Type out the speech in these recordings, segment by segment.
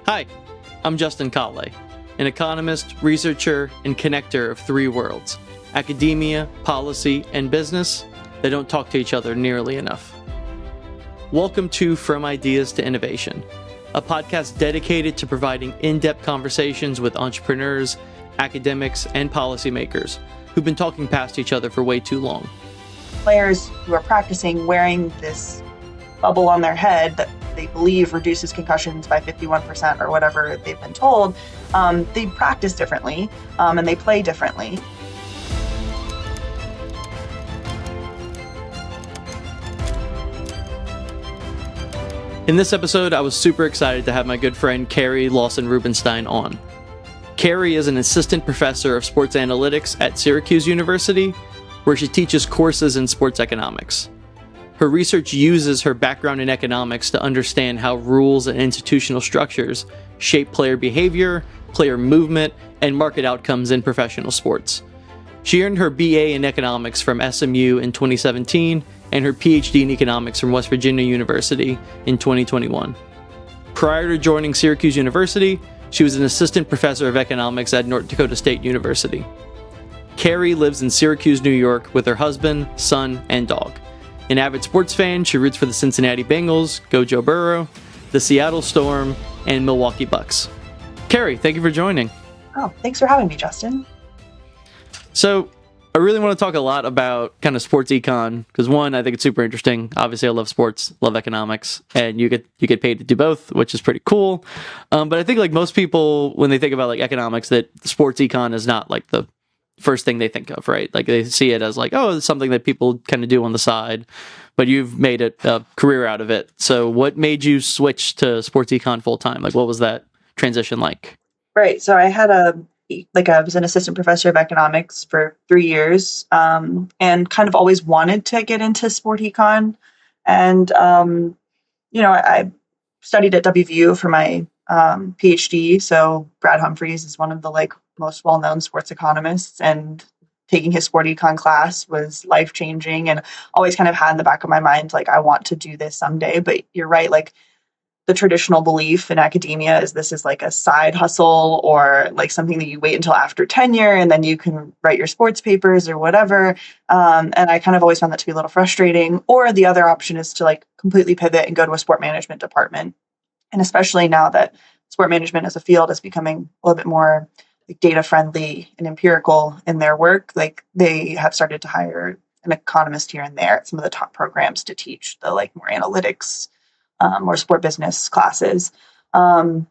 Hi, I'm Justin Colley, an economist, researcher, and connector of three worlds: academia, policy, and business that don't talk to each other nearly enough. Welcome to From Ideas to Innovation, a podcast dedicated to providing in-depth conversations with entrepreneurs, academics, and policymakers who've been talking past each other for way too long. Players who are practicing wearing this bubble on their head that they believe reduces concussions by 51% or whatever they've been told, they practice differently and they play differently. In this episode, I was super excited to have my good friend Keri Lawson Rubenstein on. Keri is an assistant professor of sports analytics at Syracuse University, where she teaches courses in sports economics. Her research uses her background in economics to understand how rules and institutional structures shape player behavior, player movement, and market outcomes in professional sports. She earned her BA in economics from SMU in 2017 and her PhD in economics from West Virginia University in 2021. Prior to joining Syracuse University, she was an assistant professor of economics at North Dakota State University. Keri lives in Syracuse, New York with her husband, son, and dog. An avid sports fan, she roots for the Cincinnati Bengals, Go Joe Burrow, the Seattle Storm, and Milwaukee Bucks. Keri, thank you for joining. Oh, thanks for having me, Justin. So, I really want to talk a lot about kind of sports econ, because one, I think it's super interesting. Obviously, I love sports, love economics, and you get paid to do both, which is pretty cool. But I think like most people, when they think about like economics, that sports econ is not like the first thing they think of, right? Like they see it as like, oh, it's something that people kind of do on the side, but you've made it a career out of it. So what made you switch to sports econ full time? Like what was that transition like? Right. So I was an assistant professor of economics for 3 years, and kind of always wanted to get into sport econ. And, I studied at WVU for my PhD. So Brad Humphreys is one of the most well-known sports economists, and taking his sport econ class was life-changing, and always kind of had in the back of my mind, like, I want to do this someday. But you're right, like the traditional belief in academia is this is like a side hustle or like something that you wait until after tenure and then you can write your sports papers or whatever. And I kind of always found that to be a little frustrating. Or the other option is to like completely pivot and go to a sport management department. And especially now that sport management as a field is becoming a little bit more like data friendly and empirical in their work, like they have started to hire an economist here and there at some of the top programs to teach the like more analytics or sport business classes. And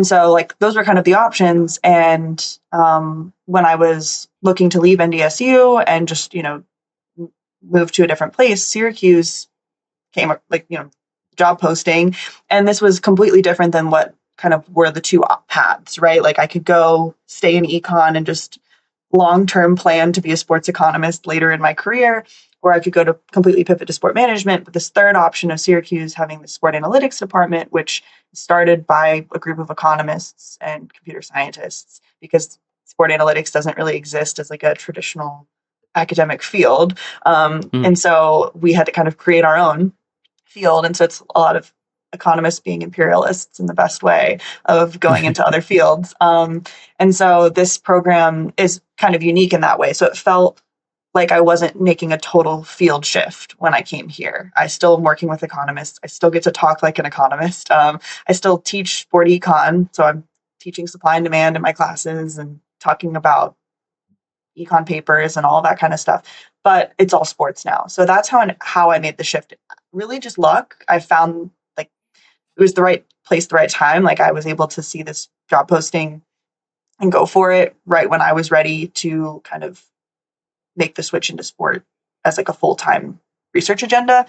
so like those were kind of the options. And when I was looking to leave NDSU and just, move to a different place, Syracuse came job posting. And this was completely different than what kind of were the two paths, right? Like I could go stay in econ and just long-term plan to be a sports economist later in my career, or I could go to completely pivot to sport management. But this third option of Syracuse having the sport analytics department, which started by a group of economists and computer scientists, because sport analytics doesn't really exist as like a traditional academic field. And so we had to kind of create our own field. And so it's a lot of economists being imperialists in the best way of going into other fields. And so this program is kind of unique in that way. So it felt like I wasn't making a total field shift when I came here. I still am working with economists. I still get to talk like an economist. I still teach sport econ. So I'm teaching supply and demand in my classes and talking about econ papers and all that kind of stuff. But it's all sports now. So that's how I made the shift. Really just luck. I found like it was the right place, the right time. Like I was able to see this job posting and go for it right when I was ready to kind of make the switch into sport as like a full-time research agenda,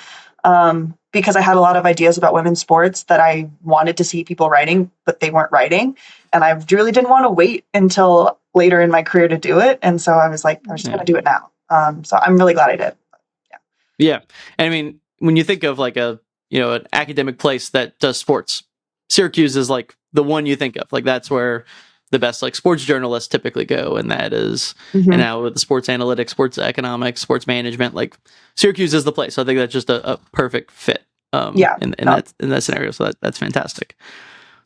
because I had a lot of ideas about women's sports that I wanted to see people writing, but they weren't writing. And I really didn't want to wait until later in my career to do it. And so I was like, I'm just going to do it now. So I'm really glad I did. Yeah. And I mean, when you think of like an academic place that does sports, Syracuse is like the one you think of. Like that's where the best like sports journalists typically go, and that is and now with the sports analytics, sports economics, sports management, like Syracuse is the place. So I think that's just a perfect fit in that scenario. So that's fantastic.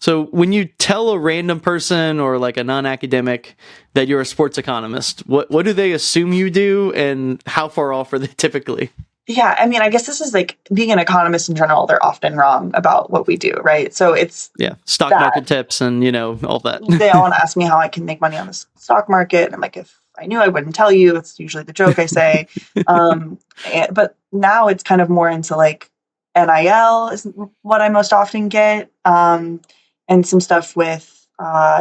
So when you tell a random person or like a non-academic that you're a sports economist, what do they assume you do, and how far off are they typically? Yeah, I mean, I guess this is like being an economist in general, they're often wrong about what we do, right? So it's Yeah, stock that market tips and all that. they all want to ask me how I can make money on the stock market. And I'm like, if I knew, I wouldn't tell you. It's usually the joke I say. But now it's kind of more into like NIL is what I most often get, and some stuff with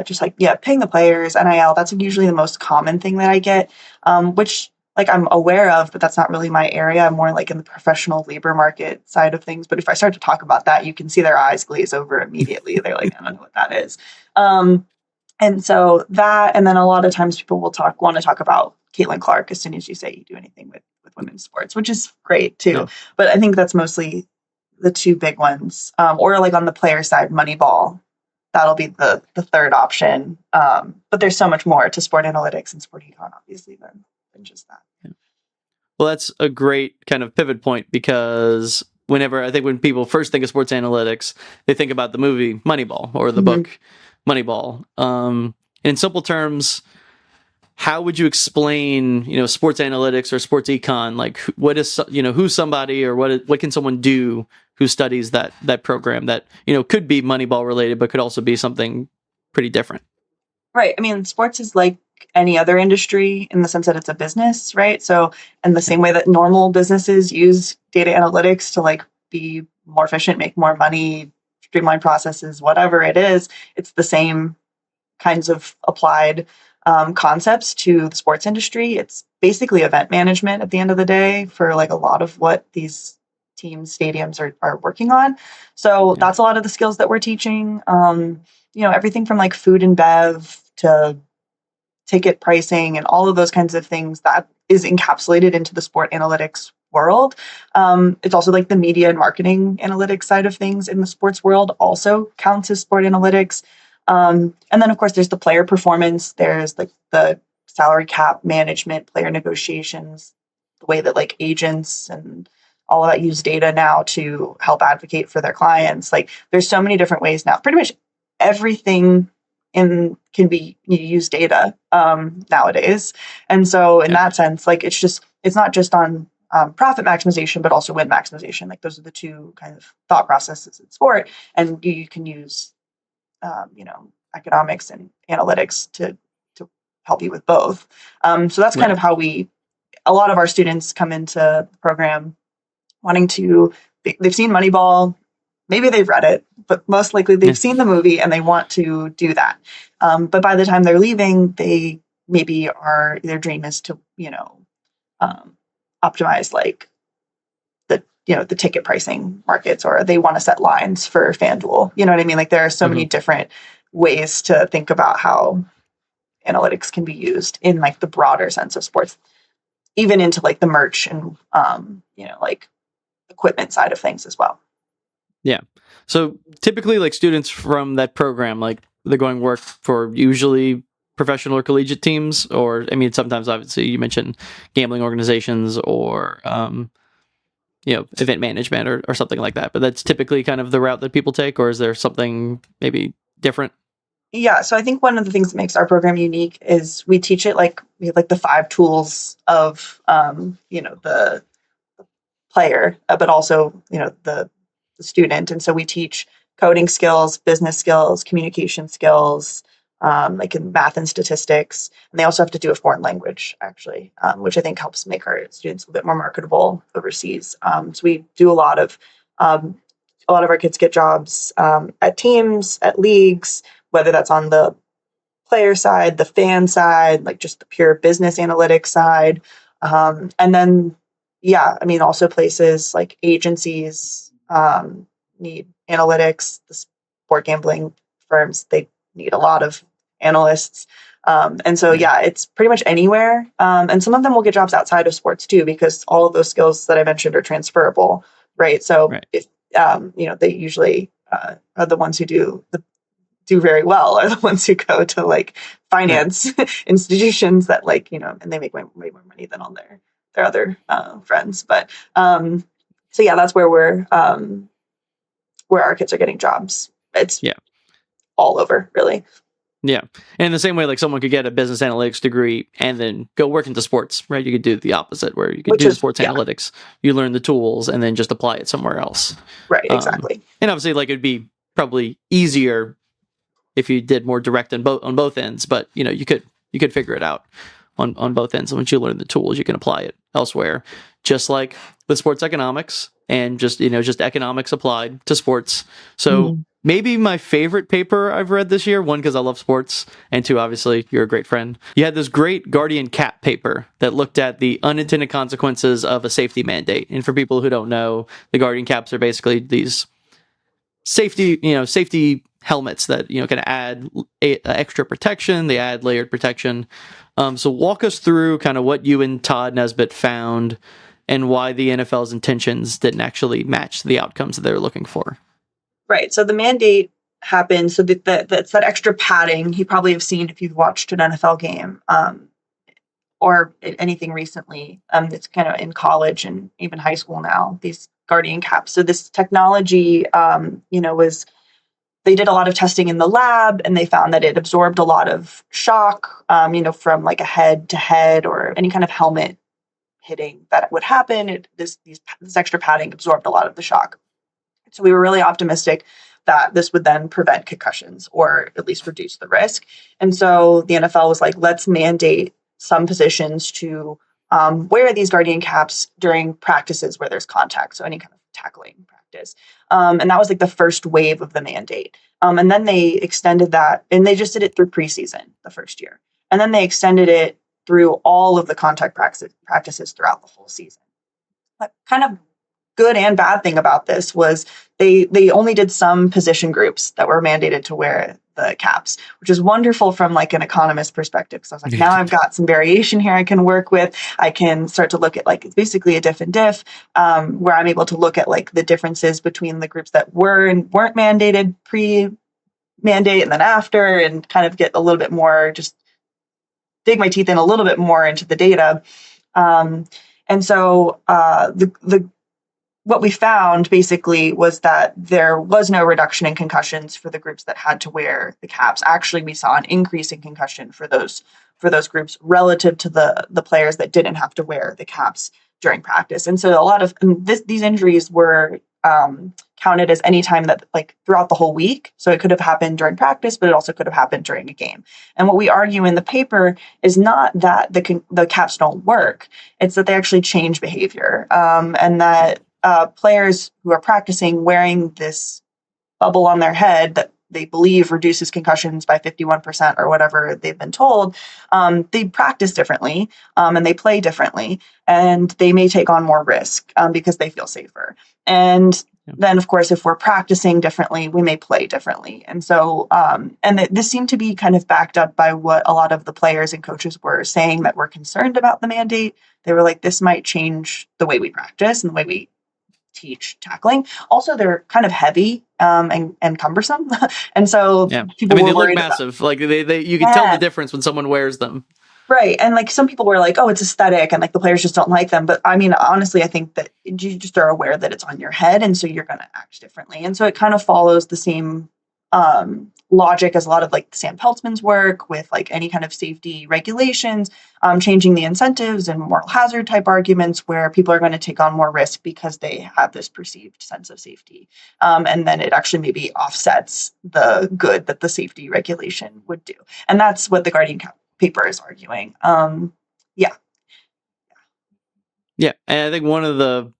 just like, yeah, paying the players, NIL. That's usually the most common thing that I get, which like I'm aware of, but that's not really my area. I'm more like in the professional labor market side of things. But if I start to talk about that, you can see their eyes glaze over immediately. They're like, I don't know what that is. Um, and so that, and then a lot of times people will want to talk about Caitlin Clark as soon as you say you do anything with women's sports, which is great too. Yeah. But I think that's mostly the two big ones. Or like on the player side, Moneyball. That'll be the third option. But there's so much more to sport analytics and sport econ, obviously, than just that. Yeah. Well, that's a great kind of pivot point, because when people first think of sports analytics, they think about the movie Moneyball or the book Moneyball. In simple terms, how would you explain, sports analytics or sports econ? Like, what is, who's somebody, or what can someone do who studies that program that, could be Moneyball related, but could also be something pretty different? Right. I mean, sports is like any other industry in the sense that it's a business, right? So, in the same way that normal businesses use data analytics to like be more efficient, make more money, streamline processes, whatever it is, it's the same kinds of applied concepts to the sports industry. It's basically event management at the end of the day for like a lot of what these teams, stadiums are working on. So that's a lot of the skills that we're teaching. Everything from like food and bev to ticket pricing and all of those kinds of things that is encapsulated into the sport analytics world. It's also like the media and marketing analytics side of things in the sports world also counts as sport analytics. And then, of course, there's the player performance. There's like the salary cap management, player negotiations, the way that like agents and all of that use data now to help advocate for their clients. Like there's so many different ways now. Pretty much everything can be you use data nowadays. And so in that sense, like it's not just on profit maximization, but also win maximization. Like those are the two kind of thought processes in sport. And you can use economics and analytics to help you with both. So that's kind of how a lot of our students come into the program wanting to, they've seen Moneyball, maybe they've read it, but most likely they've seen the movie and they want to do that. But by the time they're leaving, they maybe their dream is to, optimize like the ticket pricing markets, or they want to set lines for FanDuel. You know what I mean? Like there are so many different ways to think about how analytics can be used in like the broader sense of sports, even into like the merch and, like equipment side of things as well. Yeah. So typically like students from that program, like they're going work for usually professional or collegiate teams, or, I mean, sometimes obviously you mentioned gambling organizations or, event management or something like that. But that's typically kind of the route that people take, or is there something maybe different? Yeah, so I think one of the things that makes our program unique is we teach it like we have like the 5 tools of the player, but also the student. And so we teach coding skills, business skills, communication skills, like in math and statistics. And they also have to do a foreign language, actually, which I think helps make our students a bit more marketable overseas. So we do a lot of our kids get jobs at teams, at leagues, whether that's on the player side, the fan side, like just the pure business analytics side. And then, also places like agencies need analytics. The sport gambling firms, they need a lot of analysts. And so, it's pretty much anywhere. And some of them will get jobs outside of sports too, because all of those skills that I mentioned are transferable, right? So if, they usually are the ones who do very well are the ones who go to like finance institutions that like, and they make way more money than all their other friends. But that's where our kids are getting jobs. all over, really. Yeah. And in the same way, like someone could get a business analytics degree and then go work into sports, right? You could do the opposite, where you could Which do the is, sports analytics, you learn the tools and then just apply it somewhere else. right, exactly. And obviously, like it'd be probably easier if you did more direct on both ends, but you know, you could figure it out on both ends. And once you learn the tools, you can apply it elsewhere. Just like with sports economics and just economics applied to sports. So maybe my favorite paper I've read this year, one, because I love sports, and two, obviously, you're a great friend. You had this great Guardian Cap paper that looked at the unintended consequences of a safety mandate. And for people who don't know, the Guardian Caps are basically these safety helmets that, can add extra protection. They add layered protection. So walk us through kind of what you and Todd Nesbitt found and why the NFL's intentions didn't actually match the outcomes that they were looking for. Right. So the mandate happened. So that's that extra padding you probably have seen if you've watched an NFL game or anything recently. It's kind of in college and even high school now, these Guardian Caps. So this technology, they did a lot of testing in the lab and they found that it absorbed a lot of shock, from like a head to head or any kind of helmet hitting that would happen. This extra padding absorbed a lot of the shock. So we were really optimistic that this would then prevent concussions or at least reduce the risk. And so the NFL was like, let's mandate some positions to wear these Guardian Caps during practices where there's contact. So any kind of tackling practice. And that was like the first wave of the mandate. And then they extended that, and they just did it through preseason the first year. And then they extended it through all of the contact practices throughout the whole season. But kind of good and bad thing about this was they only did some position groups that were mandated to wear the caps, which is wonderful from like an economist perspective. So I was like, now I've got some variation here I can work with. I can start to look at like, it's basically a diff and diff, where I'm able to look at like the differences between the groups that were and weren't mandated pre-mandate and then after, and kind of get a little bit more, just dig my teeth in a little bit more into the data. And so what we found basically was that there was no reduction in concussions for the groups that had to wear the caps. Actually, we saw an increase in concussion for those groups relative to the players that didn't have to wear the caps during practice. And so a lot of these injuries were counted as any time that like throughout the whole week. So it could have happened during practice, but it also could have happened during a game. And what we argue in the paper is not that the caps don't work. It's that they actually change behavior, and that players who are practicing wearing this bubble on their head that they believe reduces concussions by 51% or whatever they've been told, they practice differently and they play differently, and they may take on more risk because they feel safer. And then, of course, if we're practicing differently, we may play differently. And so, this seemed to be kind of backed up by what a lot of the players and coaches were saying that were concerned about the mandate. They were like, this might change the way we practice and the way we teach tackling. Also, they're kind of heavy and cumbersome, and so people they were look massive. Like they you can tell the difference when someone wears them. Right, and like some people were like, "Oh, it's aesthetic," and like the players just don't like them. But I mean, honestly, I think that you just are aware that it's on your head, and so you're going to act differently. And so it kind of follows the same logic as a lot of like Sam Peltzman's work with like any kind of safety regulations, changing the incentives and moral hazard type arguments where people are going to take on more risk because they have this perceived sense of safety. And then it actually maybe offsets the good that the safety regulation would do. And that's what the Guardian paper is arguing. Yeah. And I think one of the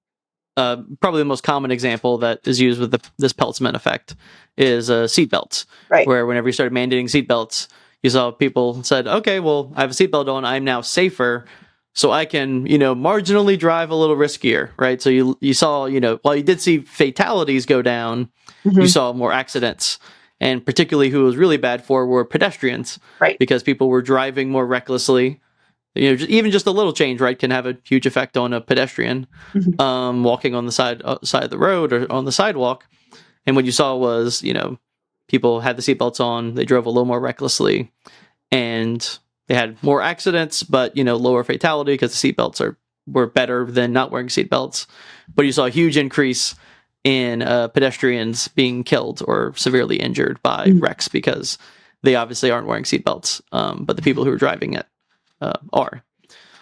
probably the most common example that is used with this Peltzman effect is seatbelts. Right. Where whenever you started mandating seatbelts, you saw people said, okay, well, I have a seatbelt on, I'm now safer, so I can, marginally drive a little riskier, right? So you saw, while you did see fatalities go down, you saw more accidents. And particularly who it was really bad for were pedestrians. Right. Because people were driving more recklessly. Even just a little change, right, can have a huge effect on a pedestrian walking on the side of the road or on the sidewalk. And what you saw was, people had the seatbelts on, they drove a little more recklessly, and they had more accidents, but lower fatality because the seatbelts were better than not wearing seatbelts. But you saw a huge increase in pedestrians being killed or severely injured by wrecks because they obviously aren't wearing seatbelts, but the people who are driving it are.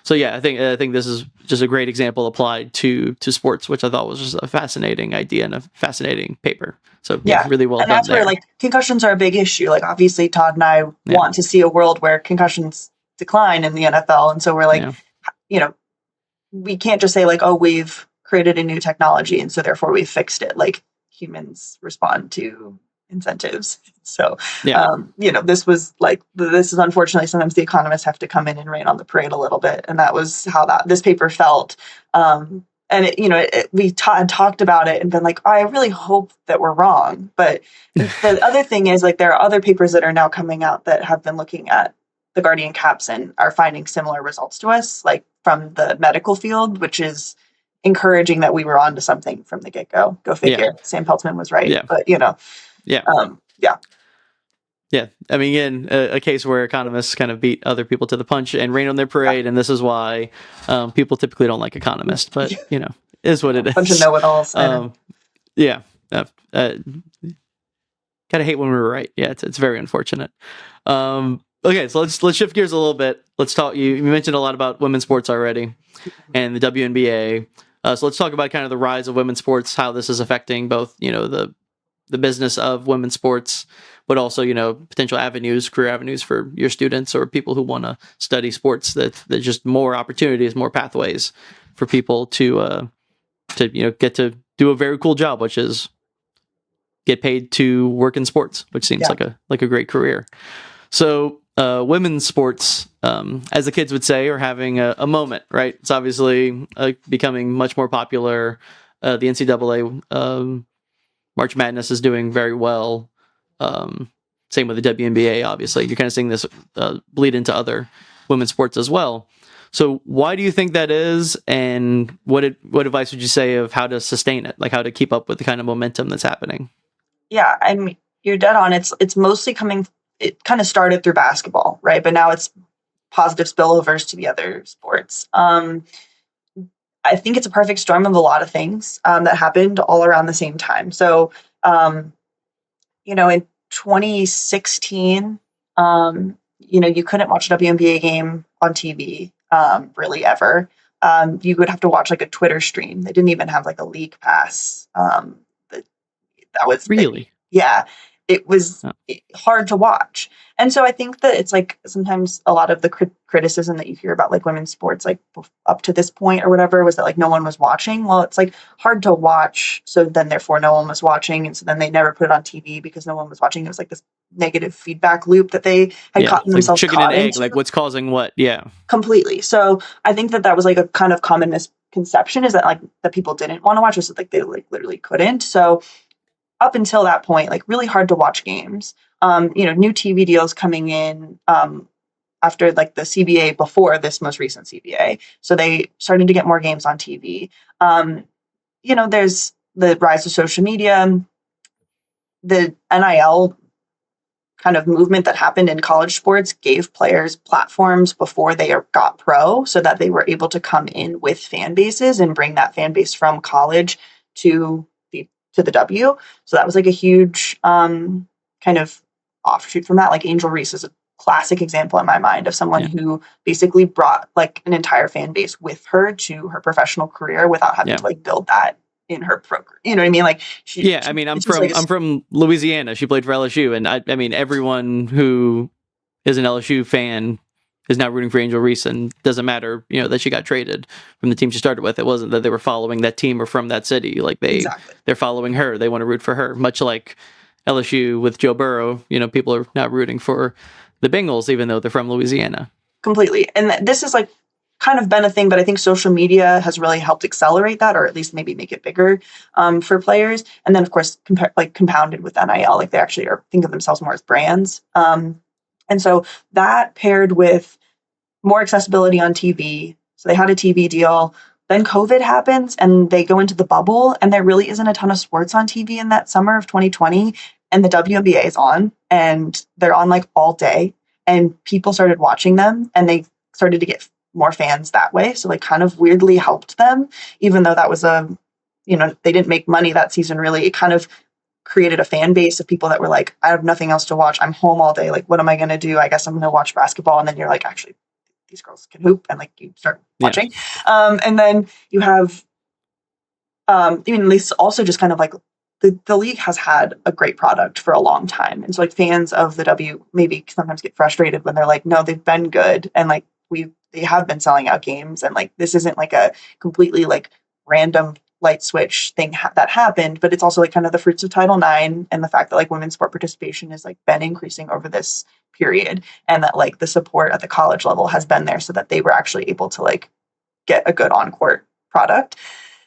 So yeah, I think this is just a great example applied to sports, which I thought was just a fascinating idea and a fascinating paper. So yeah, really well and done that's there. where like concussions are a big issue. Like obviously Todd and I want to see a world where concussions decline in the NFL, and so we're like, you know, we can't just say like, oh, we've created a new technology and so therefore we fixed it. Like humans respond to incentives. So, you know, this is unfortunately sometimes the economists have to come in and rain on the parade a little bit. And that was how this paper felt. And it, you know, we talked about it and been like, oh, I really hope that we're wrong. But the other thing is like, there are other papers that are now coming out that have been looking at the Guardian caps and are finding similar results to us, like from the medical field, which is encouraging that we were onto something from the get-go. Go figure. Yeah. Sam Peltzman was right. But, you know. Yeah. I mean, again, a case where economists kind of beat other people to the punch and rain on their parade, and this is why people typically don't like economists. But, you know, it is what it is. Bunch of know-it-alls. Kind of hate when we were right. Yeah, it's very unfortunate. Okay, so let's shift gears a little bit. Let's talk. You mentioned a lot about women's sports already, and the WNBA. So let's talk about kind of the rise of women's sports, how this is affecting both, you know, the business of women's sports, but also, you know, potential career avenues for your students or people who want to study sports. That there's just more opportunities, more pathways for people to you know, get to do a very cool job, which is get paid to work in sports, which seems like a great career. So women's sports, as the kids would say, are having a moment, right? It's obviously becoming much more popular. The NCAA March Madness is doing very well. Same with the WNBA, obviously. You're kind of seeing this bleed into other women's sports as well. So why do you think that is? And what advice would you say of how to sustain it? Like how to keep up with the kind of momentum that's happening? Yeah, I mean, you're dead on. It's mostly it kind of started through basketball, right? But now it's positive spillovers to the other sports. I think it's a perfect storm of a lot of things that happened all around the same time. So, you know, in 2016, you know, you couldn't watch a WNBA game on TV, really ever. You would have to watch like a Twitter stream. They didn't even have like a league pass. That was really, it was hard to watch. And so I think that it's like sometimes a lot of the criticism that you hear about like women's sports, like up to this point or whatever, was that like no one was watching. Well, it's like hard to watch. So then therefore no one was watching. And so then they never put it on TV because no one was watching. It was like this negative feedback loop that they had caught themselves like chicken and egg, like what's causing what. Yeah, completely. So I think that was like a kind of common misconception is that like the people didn't want to watch this, like they like literally couldn't. So up until that point, like really hard to watch games. You know, new TV deals coming in after like the CBA before this most recent CBA. So they started to get more games on TV. You know, there's the rise of social media, the NIL kind of movement that happened in college sports gave players platforms before they got pro so that they were able to come in with fan bases and bring that fan base from college to the W. So that was like a huge kind of offshoot from that. Like Angel Reese is a classic example in my mind of someone who basically brought like an entire fan base with her to her professional career without having to like build that in her program. You know what I mean? Like I mean, I'm from Louisiana. She played for LSU, and I mean everyone who is an LSU fan is now rooting for Angel Reese, and doesn't matter, you know, that she got traded from the team she started with. It wasn't that they were following that team or from that city. Like they're following her. They want to root for her. Much like LSU with Joe Burrow, you know, people are now rooting for the Bengals, even though they're from Louisiana. Completely. And this is like kind of been a thing, but I think social media has really helped accelerate that, or at least maybe make it bigger for players. And then of course, compounded with NIL, like they actually think of themselves more as brands. And so that paired with more accessibility on TV. So they had a TV deal. Then COVID happens and they go into the bubble, and there really isn't a ton of sports on TV in that summer of 2020. And the WNBA is on, and they're on like all day, and people started watching them, and they started to get more fans that way. So like kind of weirdly helped them, even though that was a they didn't make money that season really. It kind of created a fan base of people that were like, I have nothing else to watch. I'm home all day. Like, what am I going to do? I guess I'm going to watch basketball. And then you're like, actually, these girls can hoop. And like, you start watching. And then you have, this also just kind of like the league has had a great product for a long time. And so like fans of the W maybe sometimes get frustrated when they're like, no, they've been good. And like, they have been selling out games. And like, this isn't like a completely like random light switch thing that happened, but it's also like kind of the fruits of Title IX and the fact that like women's sport participation has like been increasing over this period, and that like the support at the college level has been there so that they were actually able to like get a good on-court product.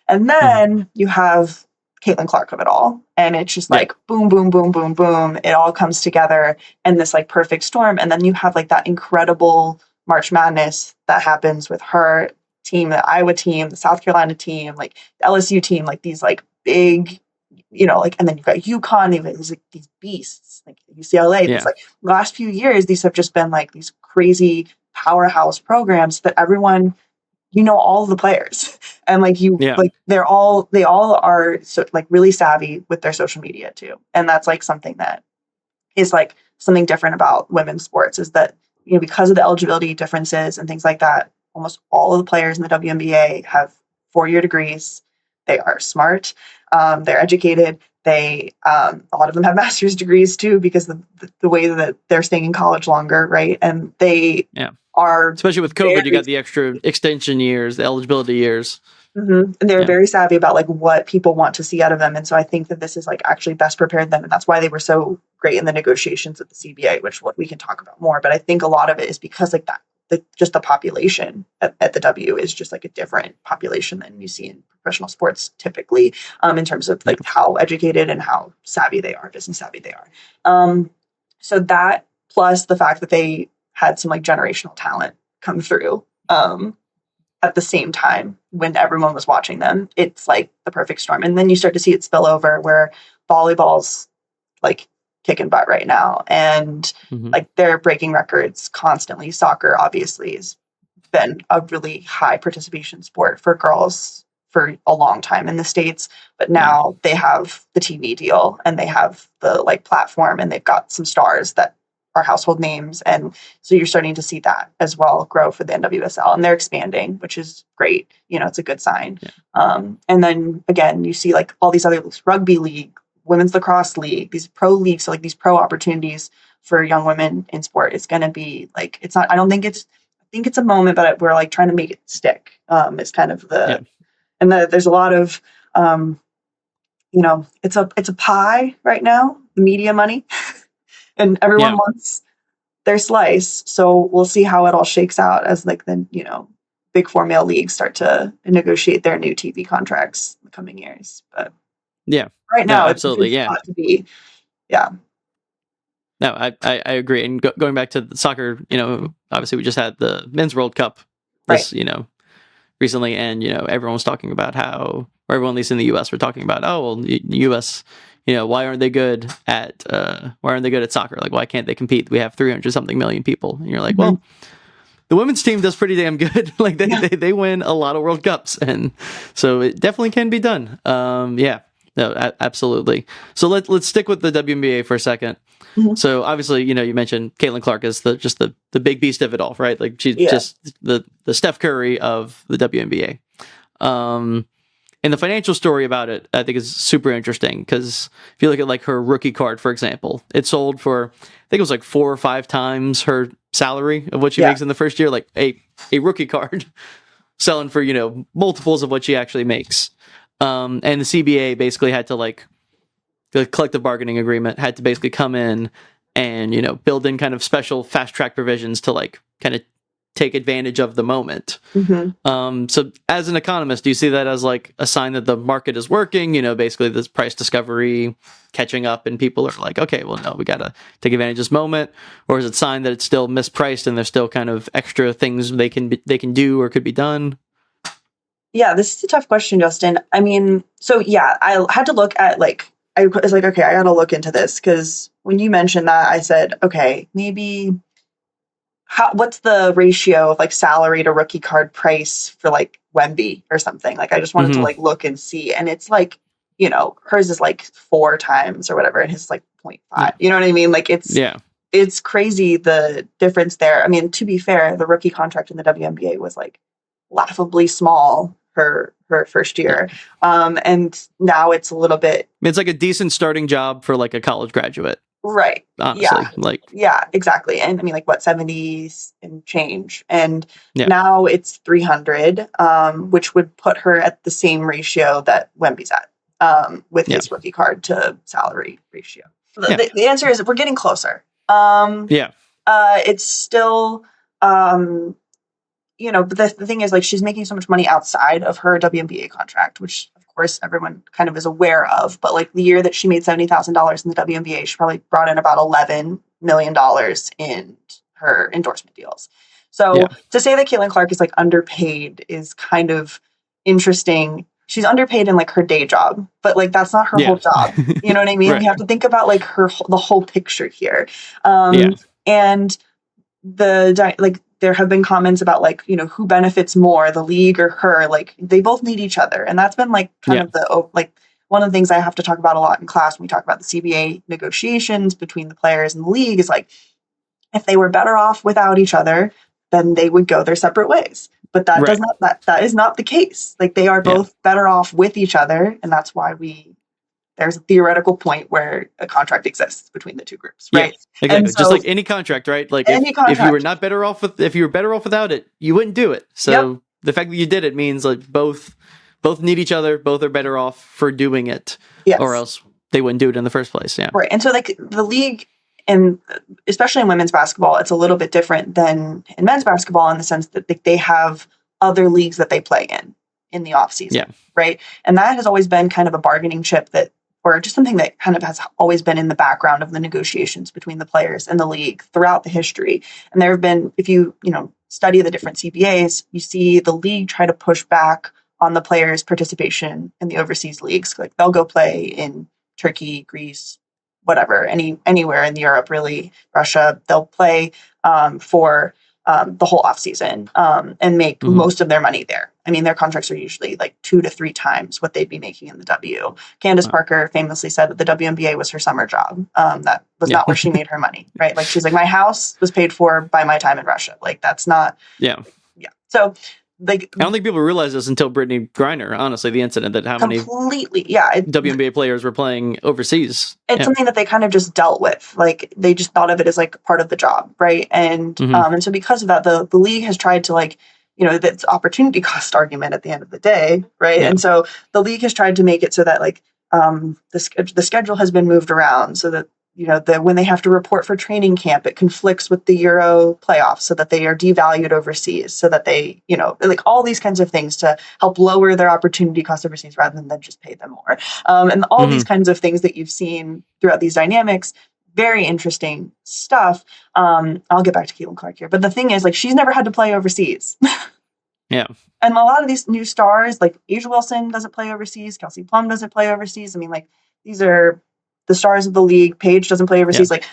And then you have Caitlin Clark of it all, and it's just like boom, boom, boom, boom, boom. It all comes together in this like perfect storm, and then you have like that incredible March Madness that happens with her team, the Iowa team, the South Carolina team, like the LSU team, like these like big, like, and then you've got UConn, these beasts, like UCLA. It's like last few years, these have just been like these crazy powerhouse programs that everyone, all of the players, and like like they all are so like really savvy with their social media too. And that's like something that is like something different about women's sports, is that, because of the eligibility differences and things like that, almost all of the players in the WNBA have 4-year degrees. They are smart. They're educated. They, a lot of them have master's degrees too, because the way that they're staying in college longer. Right. And they are, especially with COVID, you got the extra extension years, the eligibility years. And they're very savvy about like what people want to see out of them. And so I think that this is like actually best prepared them. And that's why they were so great in the negotiations at the CBA, which we can talk about more. But I think a lot of it is because like that, just the population at the W is just like a different population than you see in professional sports typically, in terms of like how educated and how savvy they are, business savvy they are. So that, plus the fact that they had some like generational talent come through at the same time when everyone was watching them, it's like the perfect storm. And then you start to see it spill over where volleyball's like kicking butt right now, and like they're breaking records constantly. Soccer obviously has been a really high participation sport for girls for a long time in the States, but now they have the TV deal and they have the like platform, and they've got some stars that are household names, and so you're starting to see that as well grow for the NWSL, and they're expanding, which is great. It's a good sign. And then again, you see like all these other rugby league, women's lacrosse league, these pro leagues, so like these pro opportunities for young women in sport. It's going to be like, it's not, I think it's a moment, but we're like trying to make it stick. It's kind of and there's a lot of, it's a pie right now, the media money, and everyone wants their slice. So we'll see how it all shakes out as like the, big 4 male leagues start to negotiate their new TV contracts in the coming years. But right now, absolutely, it's to be, No, I agree. And going back to the soccer, obviously we just had the Men's World Cup this, recently, and everyone was talking about how, or everyone at least in the U.S. were talking about, U.S. Why aren't they good at soccer? Like, why can't they compete? We have 300 something million people, and you're like, well, the women's team does pretty damn good. Like they win a lot of World Cups, and so it definitely can be done. No, absolutely. So let's stick with the WNBA for a second. So obviously, you mentioned Caitlin Clark is the big beast of it all, right? Like she's just the Steph Curry of the WNBA. And the financial story about it, I think, is super interesting, because if you look at like her rookie card, for example, it sold for, I think it was like 4 or 5 times her salary of what she makes in the first year. Like a rookie card selling for multiples of what she actually makes. And the CBA basically had to like, the collective bargaining agreement had to basically come in and, build in kind of special fast track provisions to like kind of take advantage of the moment. So as an economist, do you see that as like a sign that the market is working, basically this price discovery catching up and people are like, okay, well, no, we got to take advantage of this moment? Or is it a sign that it's still mispriced and there's still kind of extra things they can do or could be done? Yeah, this is a tough question, Justin. I mean, so I had to look at like, I was like, okay, I got to look into this, because when you mentioned that, I said, okay, maybe what's the ratio of like salary to rookie card price for like Wemby or something? Like I just wanted to like look and see, and it's like, hers is like 4 times or whatever, and his is like 0.5. You know what I mean? Like it's crazy the difference there. I mean, to be fair, the rookie contract in the WNBA was like laughably small her first year. And now it's a little bit. It's like a decent starting job for like a college graduate. Right. Honestly. Yeah, exactly. And I mean, like what, 70s and change. And now it's 300, which would put her at the same ratio that Wemby's at, with his rookie card to salary ratio. The answer is we're getting closer. It's still, but the thing is, like, she's making so much money outside of her WNBA contract, which of course everyone kind of is aware of. But like the year that she made $70,000 in the WNBA, she probably brought in about $11 million in her endorsement deals. So to say that Caitlin Clark is like underpaid is kind of interesting. She's underpaid in like her day job, but like that's not her whole job. You know what I mean? We have to think about like the whole picture here. And there have been comments about like, who benefits more, the league or her. Like they both need each other. And that's been like kind of one of the things I have to talk about a lot in class when we talk about the CBA negotiations between the players and the league is like, if they were better off without each other, then they would go their separate ways. But that that is not the case. Like they are both better off with each other. And that's why there's a theoretical point where a contract exists between the two groups, right? Yeah, exactly. So, just like any contract, right? Like if you were not better off if you were better off without it, you wouldn't do it. So the fact that you did it means like both need each other, both are better off for doing it, or else they wouldn't do it in the first place. Yeah, right. And so like the league, and especially in women's basketball, it's a little bit different than in men's basketball in the sense that they have other leagues that they play in the off season, right? And that has always been kind of a bargaining chip or just something that kind of has always been in the background of the negotiations between the players and the league throughout the history. And there have been, if you study the different CBAs, you see the league try to push back on the players' participation in the overseas leagues. Like they'll go play in Turkey, Greece, whatever, anywhere in Europe, really, Russia. They'll play for the whole off season and make most of their money there. I mean, their contracts are usually like 2 to 3 times what they'd be making in the W. Candace Parker famously said that the WNBA was her summer job. That was not where she made her money, right? Like she's like, my house was paid for by my time in Russia. Like that's not. Yeah. So like, I don't think people realize this until Brittany Griner, honestly, the incident that how many WNBA players were playing overseas. It's something that they kind of just dealt with. Like they just thought of it as like part of the job, right? And and so because of that, the league has tried to like, that's opportunity cost argument at the end of the day, right? And so the league has tried to make it so that like the schedule has been moved around so that when they have to report for training camp, it conflicts with the Euro playoffs so that they are devalued overseas, so that they, like all these kinds of things to help lower their opportunity cost overseas rather than just pay them more. And all these kinds of things that you've seen throughout these dynamics, very interesting stuff. I'll get back to Caitlin Clark here. But the thing is, like, she's never had to play overseas. Yeah. And a lot of these new stars, like Asia Wilson doesn't play overseas, Kelsey Plum doesn't play overseas. I mean, like, these are the stars of the league. Paige doesn't play overseas. Like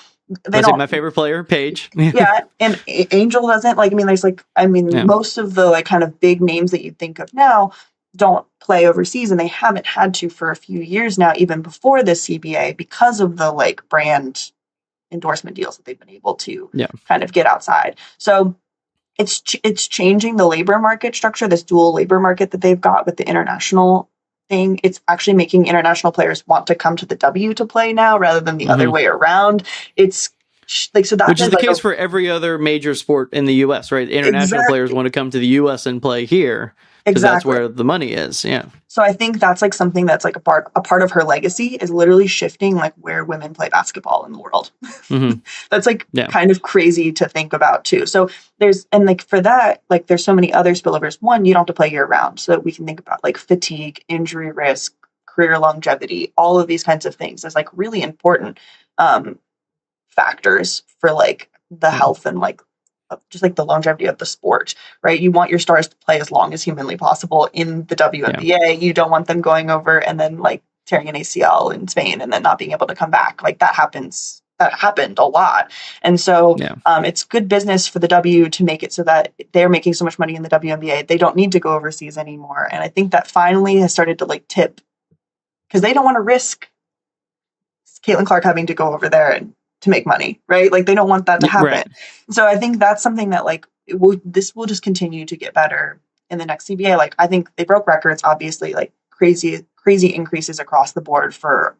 they don't. My favorite player, Paige. And Angel doesn't. Like, I mean, there's like, most of the like kind of big names that you think of now don't play overseas, and they haven't had to for a few years now, even before this CBA, because of the like brand endorsement deals that they've been able to kind of get outside. So it's changing the labor market structure, this dual labor market that they've got with the international thing. It's actually making international players want to come to the W to play now rather than the other way around. It's like, so that which is the case for every other major sport in the U.S., right? International players want to come to the U.S. and play here. Because that's where the money is. Yeah. So I think that's like something that's like a part of her legacy is literally shifting like where women play basketball in the world. That's like kind of crazy to think about too. So for that, like there's so many other spillovers. One, you don't have to play year round. So we can think about like fatigue, injury risk, career longevity, all of these kinds of things as like really important factors for like the health and like just like the longevity of the sport, right? You want your stars to play as long as humanly possible in the WNBA. You don't want them going over and then like tearing an ACL in Spain and then not being able to come back. Like that happens that happened a lot. And so it's good business for the W to make it so that they're making so much money in the WNBA. They don't need to go overseas anymore. And I think that finally has started to like tip, because they don't want to risk Caitlin Clark having to go over there and to make money, right? Like they don't want that to happen. Right. So I think that's something that like this will just continue to get better in the next CBA. Like I think they broke records, obviously, like crazy increases across the board for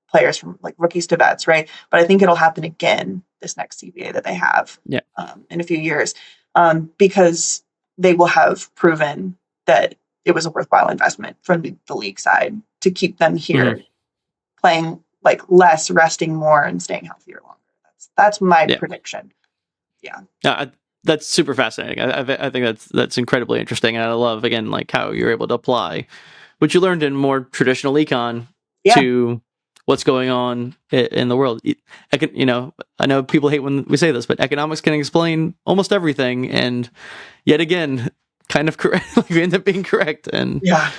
players from like rookies to vets, right? But I think it'll happen again this next CBA that they have in a few years, because they will have proven that it was a worthwhile investment from the league side to keep them here playing like less, resting more, and staying healthier longer. That's my prediction. Yeah. That's super fascinating. I think that's incredibly interesting, and I love again like how you're able to apply what you learned in more traditional econ to what's going on in the world. I know people hate when we say this, but economics can explain almost everything, and yet again, kind of correct. Like we end up being correct, and yeah.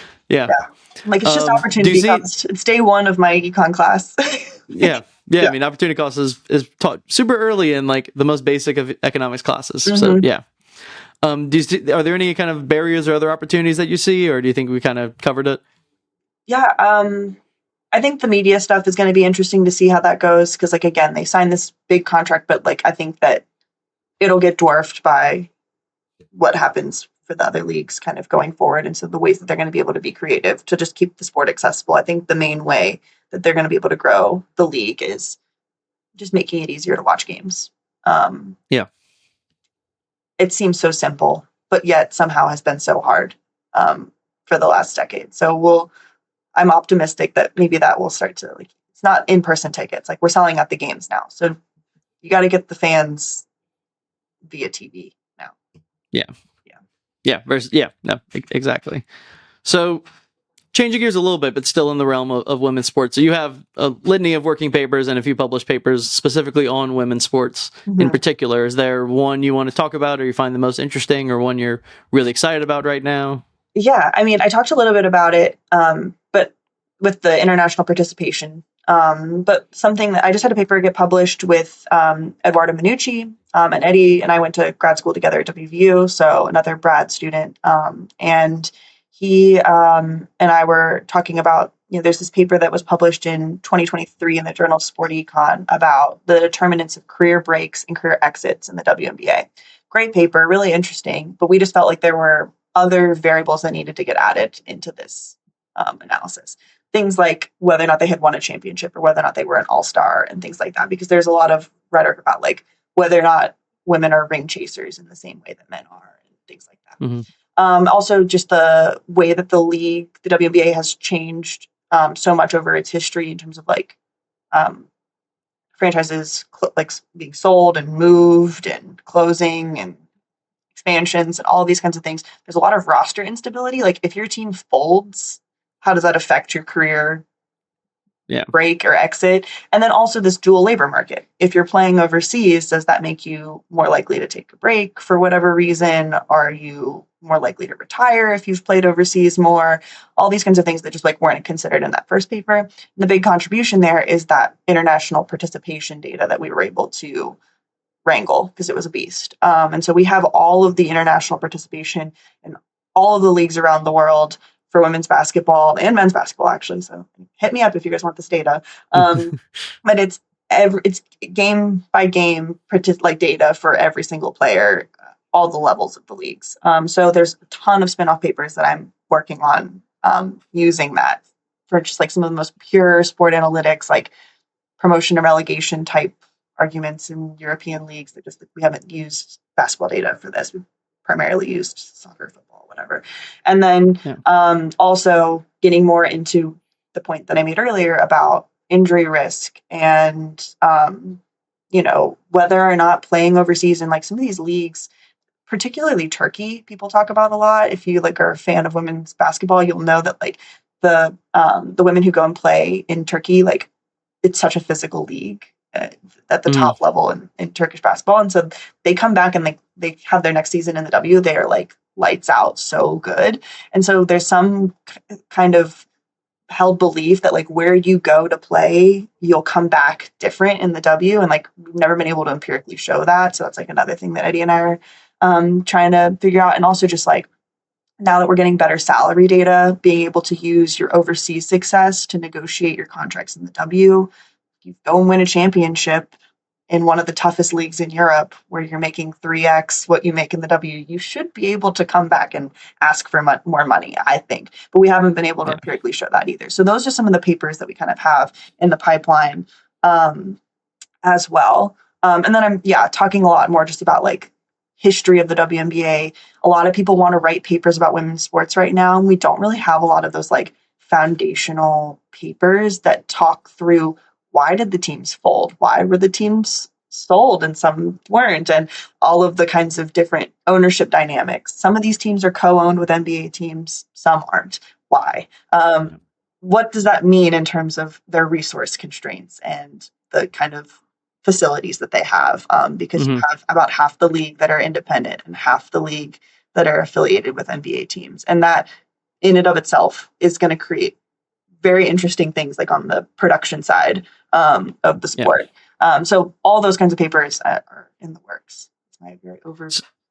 Like it's just opportunity cost. It's day one of my econ class. Yeah. I mean, opportunity cost is taught super early in like the most basic of economics classes. So yeah. Are there any kind of barriers or other opportunities that you see, or do you think we kind of covered it? Yeah. I think the media stuff is going to be interesting to see how that goes. Cause like, again, they signed this big contract, but like, I think that it'll get dwarfed by what happens for the other leagues kind of going forward. And so the ways that they're going to be able to be creative to just keep the sport accessible. I think the main way that they're going to be able to grow the league is just making it easier to watch games. It seems so simple, but yet somehow has been so hard for the last decade. So I'm optimistic that maybe that will start to like, it's not in-person tickets. Like we're selling out the games now. So you got to get the fans via TV now. Exactly. So changing gears a little bit, but still in the realm of women's sports. So you have a litany of working papers and a few published papers specifically on women's sports in particular. Is there one you want to talk about or you find the most interesting, or one you're really excited about right now? Yeah, I mean, I talked a little bit about it, but with the international participation. But something that I just had a paper get published with Eduardo Minucci, and Eddie and I went to grad school together at WVU, so another Brad student. And he and I were talking about, there's this paper that was published in 2023 in the journal Sport Econ about the determinants of career breaks and career exits in the WNBA. Great paper, really interesting, but we just felt like there were other variables that needed to get added into this analysis. Things like whether or not they had won a championship or whether or not they were an all-star and things like that, because there's a lot of rhetoric about like whether or not women are ring chasers in the same way that men are and things like that. Also, just the way that the league, the WNBA, has changed so much over its history in terms of like franchises like being sold and moved and closing and expansions and all of these kinds of things. There's a lot of roster instability. Like if your team folds, how does that affect your career break or exit? And then also this dual labor market. If you're playing overseas, does that make you more likely to take a break for whatever reason? Are you more likely to retire if you've played overseas more? All these kinds of things that just like weren't considered in that first paper. And the big contribution there is that international participation data that we were able to wrangle because it was a beast. And so we have all of the international participation in all of the leagues around the world for women's basketball and men's basketball, actually. So hit me up if you guys want this data. But it's game by game like data for every single player, all the levels of the leagues. So there's a ton of spin-off papers that I'm working on using that for just like some of the most pure sport analytics, like promotion and relegation type arguments in European leagues that just we haven't used basketball data for this. We've primarily used soccer, football, whatever. And then also getting more into the point that I made earlier about injury risk and whether or not playing overseas in like some of these leagues, particularly Turkey, people talk about a lot. If you like are a fan of women's basketball, you'll know that like the women who go and play in Turkey, like it's such a physical league at the top level in Turkish basketball. And so they come back and they have their next season in the W. They are like lights out, so good. And so there's some kind of held belief that like where you go to play, you'll come back different in the W. And like we've never been able to empirically show that. So that's like another thing that Eddie and I are trying to figure out. And also just like now that we're getting better salary data, being able to use your overseas success to negotiate your contracts in the W. You go and win a championship in one of the toughest leagues in Europe where you're making 3x what you make in the W, you should be able to come back and ask for more money, I think. But we haven't been able to empirically show that either. So those are some of the papers that we kind of have in the pipeline as well. And then I'm, talking a lot more just about like history of the WNBA. A lot of people want to write papers about women's sports right now, and we don't really have a lot of those like foundational papers that talk through why did the teams fold? Why were the teams sold and some weren't? And all of the kinds of different ownership dynamics. Some of these teams are co-owned with NBA teams, some aren't. Why? What does that mean in terms of their resource constraints and the kind of facilities that they have? Because you have about half the league that are independent and half the league that are affiliated with NBA teams. And that in and of itself is going to create very interesting things like on the production side of the sport. So all those kinds of papers are in the works. It's my very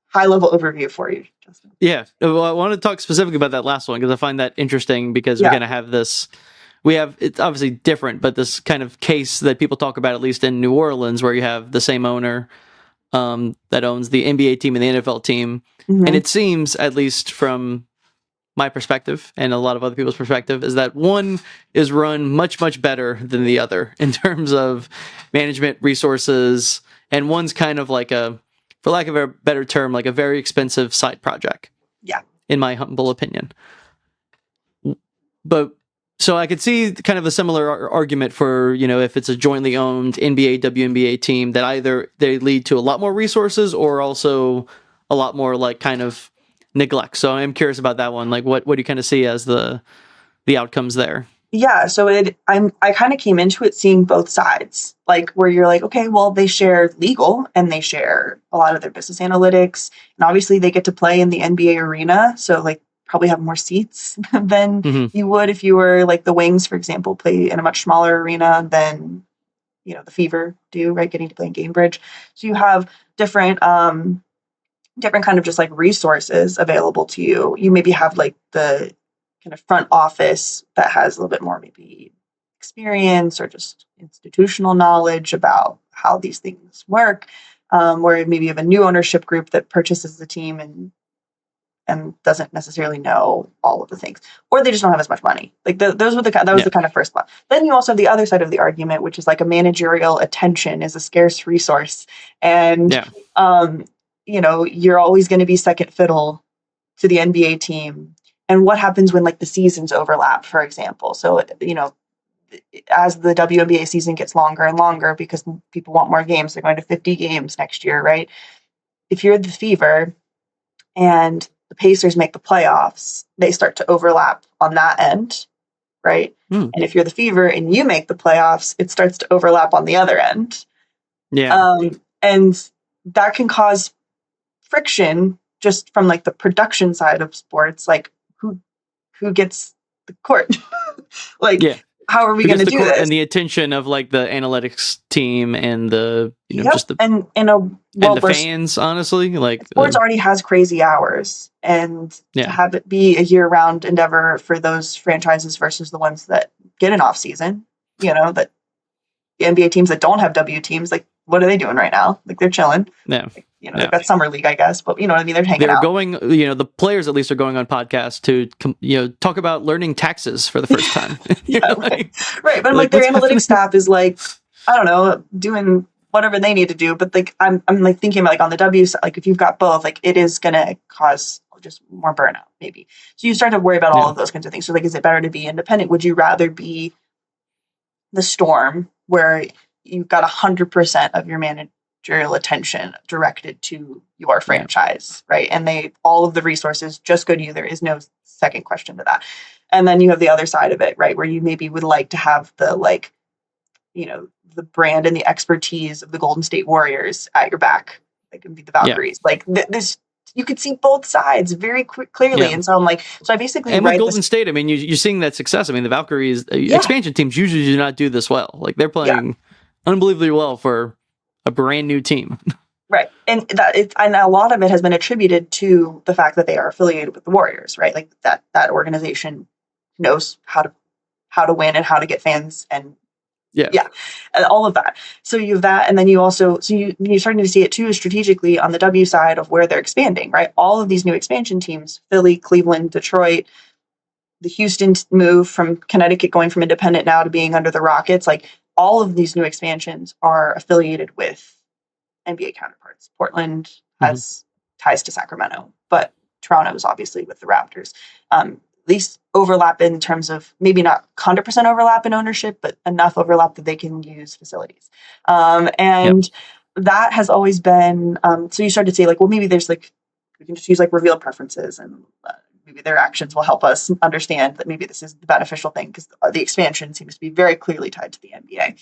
high level overview for you, Justin. Yeah. Well, I want to talk specifically about that last one because I find that interesting because we kind of have this, it's obviously different, but this kind of case that people talk about, at least in New Orleans, where you have the same owner that owns the NBA team and the NFL team. And it seems, at least from my perspective and a lot of other people's perspective, is that one is run much, much better than the other in terms of management resources. And one's kind of like for lack of a better term, like a very expensive side project. Yeah. In my humble opinion. But so I could see kind of a similar argument for, if it's a jointly owned NBA, WNBA team, that either they lead to a lot more resources or also a lot more like kind of neglect. So I'm curious about that one. Like what do you kind of see as the outcomes there? Yeah, so I kind of came into it seeing both sides, like where you're like, okay, well, they share legal and they share a lot of their business analytics, and obviously they get to play in the NBA arena, so like probably have more seats than you would if you were like the Wings, for example, play in a much smaller arena than the Fever do, right? Getting to play in Gamebridge, so you have different kind of just like resources available to you. You maybe have like the kind of front office that has a little bit more maybe experience or just institutional knowledge about how these things work, where maybe you have a new ownership group that purchases the team and doesn't necessarily know all of the things, or they just don't have as much money. Like that was the kind of first one. Then you also have the other side of the argument, which is like a managerial attention is a scarce resource, and you're always going to be second fiddle to the NBA team. And what happens when like the seasons overlap, for example? So, as the WNBA season gets longer and longer because people want more games, they're going to 50 games next year, right? If you're the Fever and the Pacers make the playoffs, they start to overlap on that end, right? And if you're the Fever and you make the playoffs, it starts to overlap on the other end. Yeah. And that can cause friction just from like the production side of sports, like who gets the court? How are we going to do this? And the attention of like the analytics team and the just the and in a world and the fans, honestly, like sports already has crazy hours, and to have it be a year-round endeavor for those franchises versus the ones that get an off season, that the NBA teams that don't have W teams, like what are they doing right now? Like they're chilling. Yeah. They've got summer league, I guess, but you know what I mean? They're hanging out. They're going, the players at least are going on podcasts to, talk about learning taxes for the first time. Right. But like their analytics staff is like, I don't know, doing whatever they need to do. But like, I'm like thinking about like on the W side, like if you've got both, like it is going to cause just more burnout maybe. So you start to worry about all of those kinds of things. So like, is it better to be independent? Would you rather be the Storm where you've got 100% of your managerial attention directed to your franchise, right? And all of the resources just go to you. There is no second question to that. And then you have the other side of it, right? Where you maybe would like to have the the brand and the expertise of the Golden State Warriors at your back. They can be the Valkyries. Like this you could see both sides very clearly. Yeah. And so I'm like, so I basically And with write Golden this. State, I mean, you're seeing that success. I mean, the Valkyries Yeah, expansion teams usually do not do this well. Like they're yeah, playing unbelievably well for a brand new team. right. And a lot of it has been attributed to the fact that they are affiliated with the Warriors, right? Like that organization knows how to win and how to get fans and Yeah. yeah, and all of that. So you have that, and then you also you're starting to see it too strategically on the W side of where they're expanding, right? All of these new expansion teams: Philly, Cleveland, Detroit, the Houston move from Connecticut going from independent now to being under the Rockets. Like all of these new expansions are affiliated with NBA counterparts. Portland Mm-hmm. has ties to Sacramento, but Toronto is obviously with the Raptors. At least overlap in terms of maybe not 100% overlap in ownership, but enough overlap that they can use facilities. Yep. And that has always been, so you start to see like, well, maybe there's like, we can just use like revealed preferences and maybe their actions will help us understand that maybe this is the beneficial thing because the expansion seems to be very clearly tied to the NBA.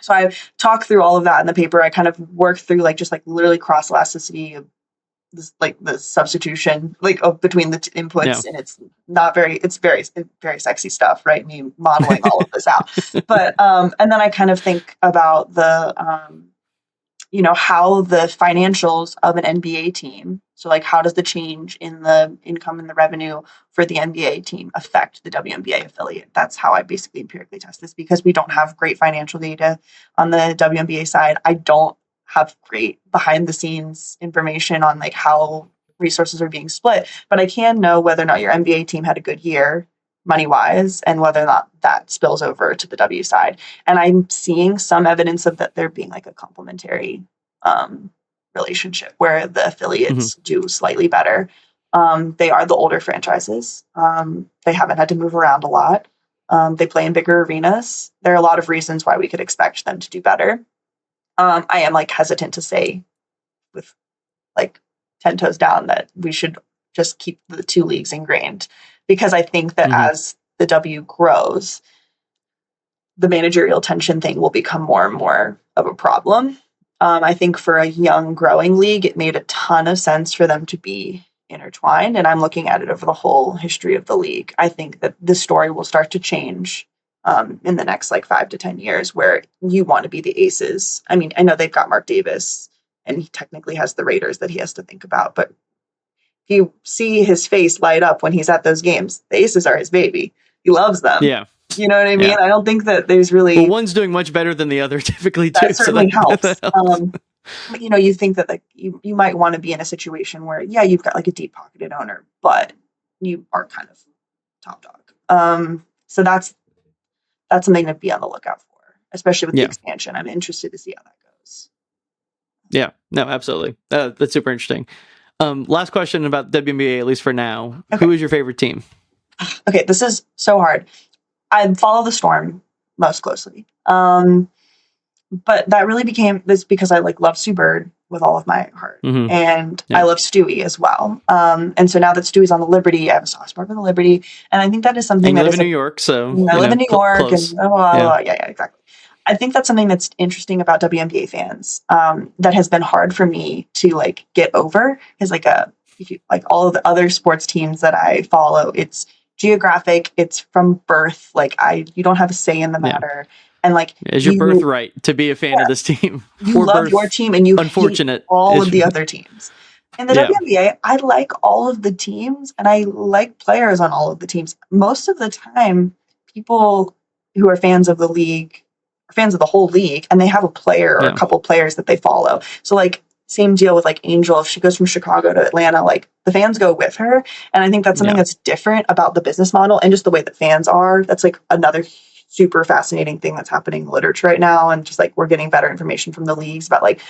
So I talk through all of that in the paper. I kind of work through like just like literally cross elasticity of this, like the substitution like between the Yeah. inputs, and it's very sexy stuff, right? Me modeling all of this out, but and then I kind of think about the how the financials of an NBA team. So like how does the change in the income and the revenue for the NBA team affect the WNBA affiliate? That's how I basically empirically test this because we don't have great financial data on the WNBA side. I don't have great behind the scenes information on like how resources are being split, but I can know whether or not your NBA team had a good year money wise and whether or not that spills over to the W side. And I'm seeing some evidence of that there being like a complementary relationship where the Mm-hmm. affiliates do slightly better. They are the older franchises. They haven't had to move around a lot. They play in bigger arenas. There are a lot of reasons why we could expect them to do better. I am like hesitant to say with like 10 toes down that we should just keep the two leagues ingrained because I think that Mm-hmm. as the W grows, the managerial tension thing will become more and more of a problem. I think for a young growing league, it made a ton of sense for them to be intertwined. And I'm looking at it over the whole history of the league. I think that the story will start to change in the next like 5 to 10 years where you want to be the aces. I mean, I know they've got Mark Davis and he technically has the Raiders that he has to think about, but if you see his face light up when he's at those games, the aces are his baby. He loves them. Yeah. You know what I mean? Yeah. I don't think that there's really Well, one's doing much better than the other typically too. that certainly So helps. that helps. You think that like you might want to be in a situation where you've got like a deep pocketed owner, but you are kind of top dog. So that's something to be on the lookout for, especially with the Yeah. expansion. I'm interested to see how that goes. Yeah. No, absolutely. That's super interesting. Last question about WNBA, at least for now. Okay. Who is your favorite team? Okay, this is so hard. I follow the Storm most closely. But that really became this because I like love Sue Bird with all of my heart. Mm-hmm. And Yeah. I love Stewie as well. And so now that Stewie's on the Liberty, I have a soft spot for the Liberty. And I think that is something And you that live is in New York, so I live in New York close. and yeah, exactly. I think that's something that's interesting about WNBA fans that has been hard for me to like get over is like if you like all of the other sports teams that I follow, it's geographic, it's from birth. Like you don't have a say in the matter. And like it's your birthright to be a fan of this team. You love your team and you hate all of the other teams. In the WNBA, I like all of the teams and I like players on all of the teams. Most of the time, people who are fans of the league are fans of the whole league and they have a player or a couple players that they follow. So like same deal with like Angel. If she goes from Chicago to Atlanta, like the fans go with her. And I think that's something that's different about the business model and just the way that fans are. That's like another super fascinating thing that's happening in literature right now. And just like we're getting better information from the leagues about like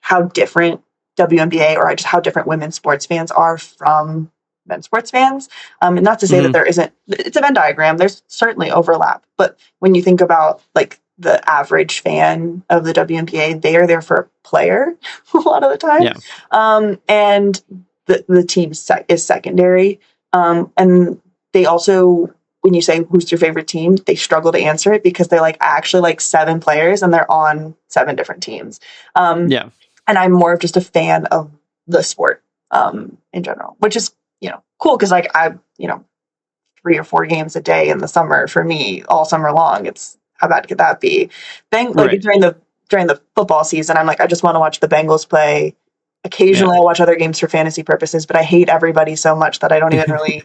how different WNBA or just how different women's sports fans are from men's sports fans. And not to say that there isn't, it's a Venn diagram. There's certainly overlap. But when you think about like the average fan of the WNBA, they are there for a player a lot of the time. Yeah. And the team is secondary. And they also, when you say who's your favorite team, they struggle to answer it because they're like, I actually like 7 players and they're on 7 different teams. And I'm more of just a fan of the sport in general, which is, cool. Cause like 3 or 4 games a day in the summer for me all summer long. It's how bad could that be? Like Right. during the football season, I'm like, I just want to watch the Bengals play. Yeah. Occasionally I'll watch other games for fantasy purposes, but I hate everybody so much that I don't even really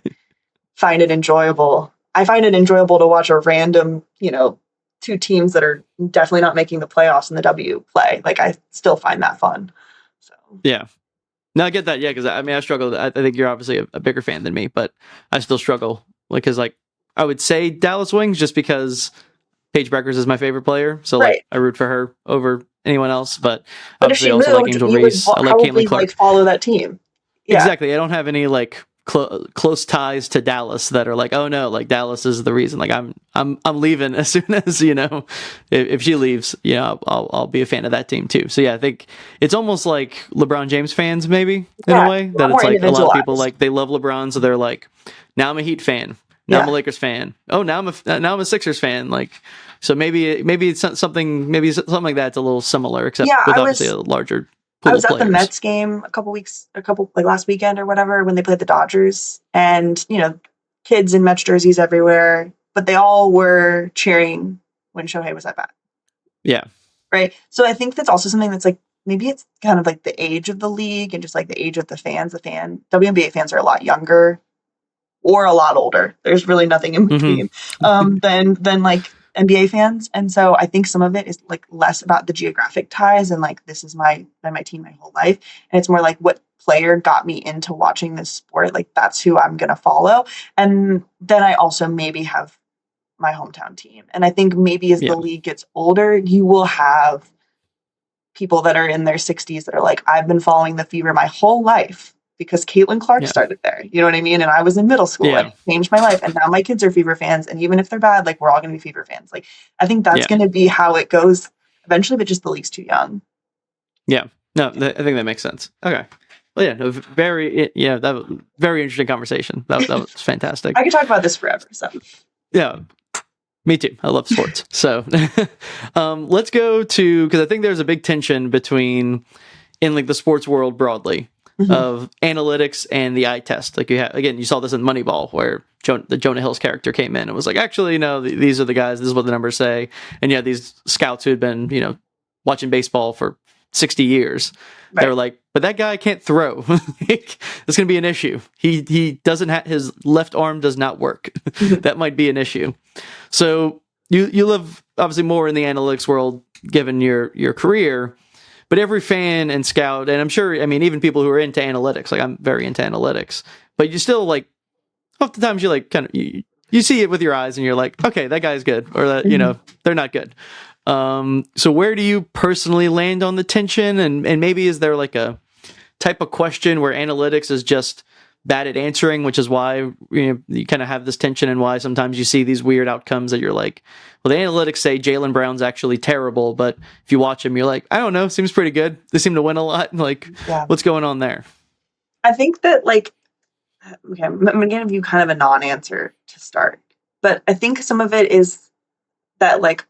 find it enjoyable. I find it enjoyable to watch a random, 2 teams that are definitely not making the playoffs in the W play. Like I still find that fun. So Yeah. No, I get that. Yeah, because I mean, I struggle. I think you're obviously a bigger fan than me, but I still struggle. Like, because like I would say Dallas Wings just because Paige Beckers is my favorite player, so like right. I root for her over anyone else. But But if obviously, I she also like moved, Angel you would Reese. I like Caitlin probably like Clark. follow that team. Yeah. Exactly. I don't have any like close ties to Dallas that are like, oh no, like Dallas is the reason. Like I'm leaving as soon as if she leaves, I'll be a fan of that team too. So yeah, I think it's almost like LeBron James fans maybe in a Yeah. way A that lot it's more like a lot of people individualized. like they love LeBron, so they're like, now I'm a Heat fan. Now I'm a Yeah. Lakers fan. Oh, now I'm a Sixers fan. Like, so maybe it's something like that's a little similar, except Yeah. with obviously a larger I pool was of at the players. Mets game like last weekend or whatever, when they played the Dodgers, and kids in Mets jerseys everywhere, but they all were cheering when Shohei was at bat, Yeah. right? So I think that's also something that's like, maybe it's kind of like the age of the league and just like the age of the fans. WNBA fans are a lot younger or a lot older. There's really nothing in Hmm. between, than like NBA fans. And so I think some of it is like less about the geographic ties and like, this is my team my whole life. And it's more like, what player got me into watching this sport? Like that's who I'm gonna follow. And then I also maybe have my hometown team. And I think maybe as Yeah. the league gets older, you will have people that are in their 60s that are like, I've been following the Fever my whole life because Caitlin Clark Yeah. started there. You know what I mean? And I was in middle school and Yeah. it changed my life. And now my kids are Fever fans. And even if they're bad, like we're all going to be Fever fans. Like I think that's Yeah. going to be how it goes eventually, but just the league's too young. Yeah. No, I think that makes sense. Okay. Well, yeah, no, that was very interesting conversation. That was fantastic. I could talk about this forever. So Yeah, me too. I love sports. So let's go to, because I think there's a big tension between, in like the sports world broadly, mhm. of analytics and the eye test. Like you saw this in Moneyball, where the Jonah Hill's character came in and was like, actually, no, these are the guys. This is what the numbers say. And yeah, these scouts who had been, watching baseball for 60 years. They were Right. like, but that guy can't throw. It's going to be an issue. He doesn't have, his left arm does not work. Mhm. That might be an issue. So you live obviously more in the analytics world, given your career. But every fan and scout, and I'm sure, I mean, even people who are into analytics, like I'm very into analytics, but you still like, oftentimes you like kind of, you see it with your eyes and you're like, okay, that guy's good, or that, Mhm. they're not good. So where do you personally land on the tension? And maybe is there like a type of question where analytics is just bad at answering, which is why you kind of have this tension, and why sometimes you see these weird outcomes that you're like, well, the analytics say Jaylen Brown's actually terrible, but if you watch him, you're like, I don't know, seems pretty good. They seem to win a lot. Like, Yeah. what's going on there? I think that like, okay, I'm going to give you kind of a non-answer to start, but I think some of it is that like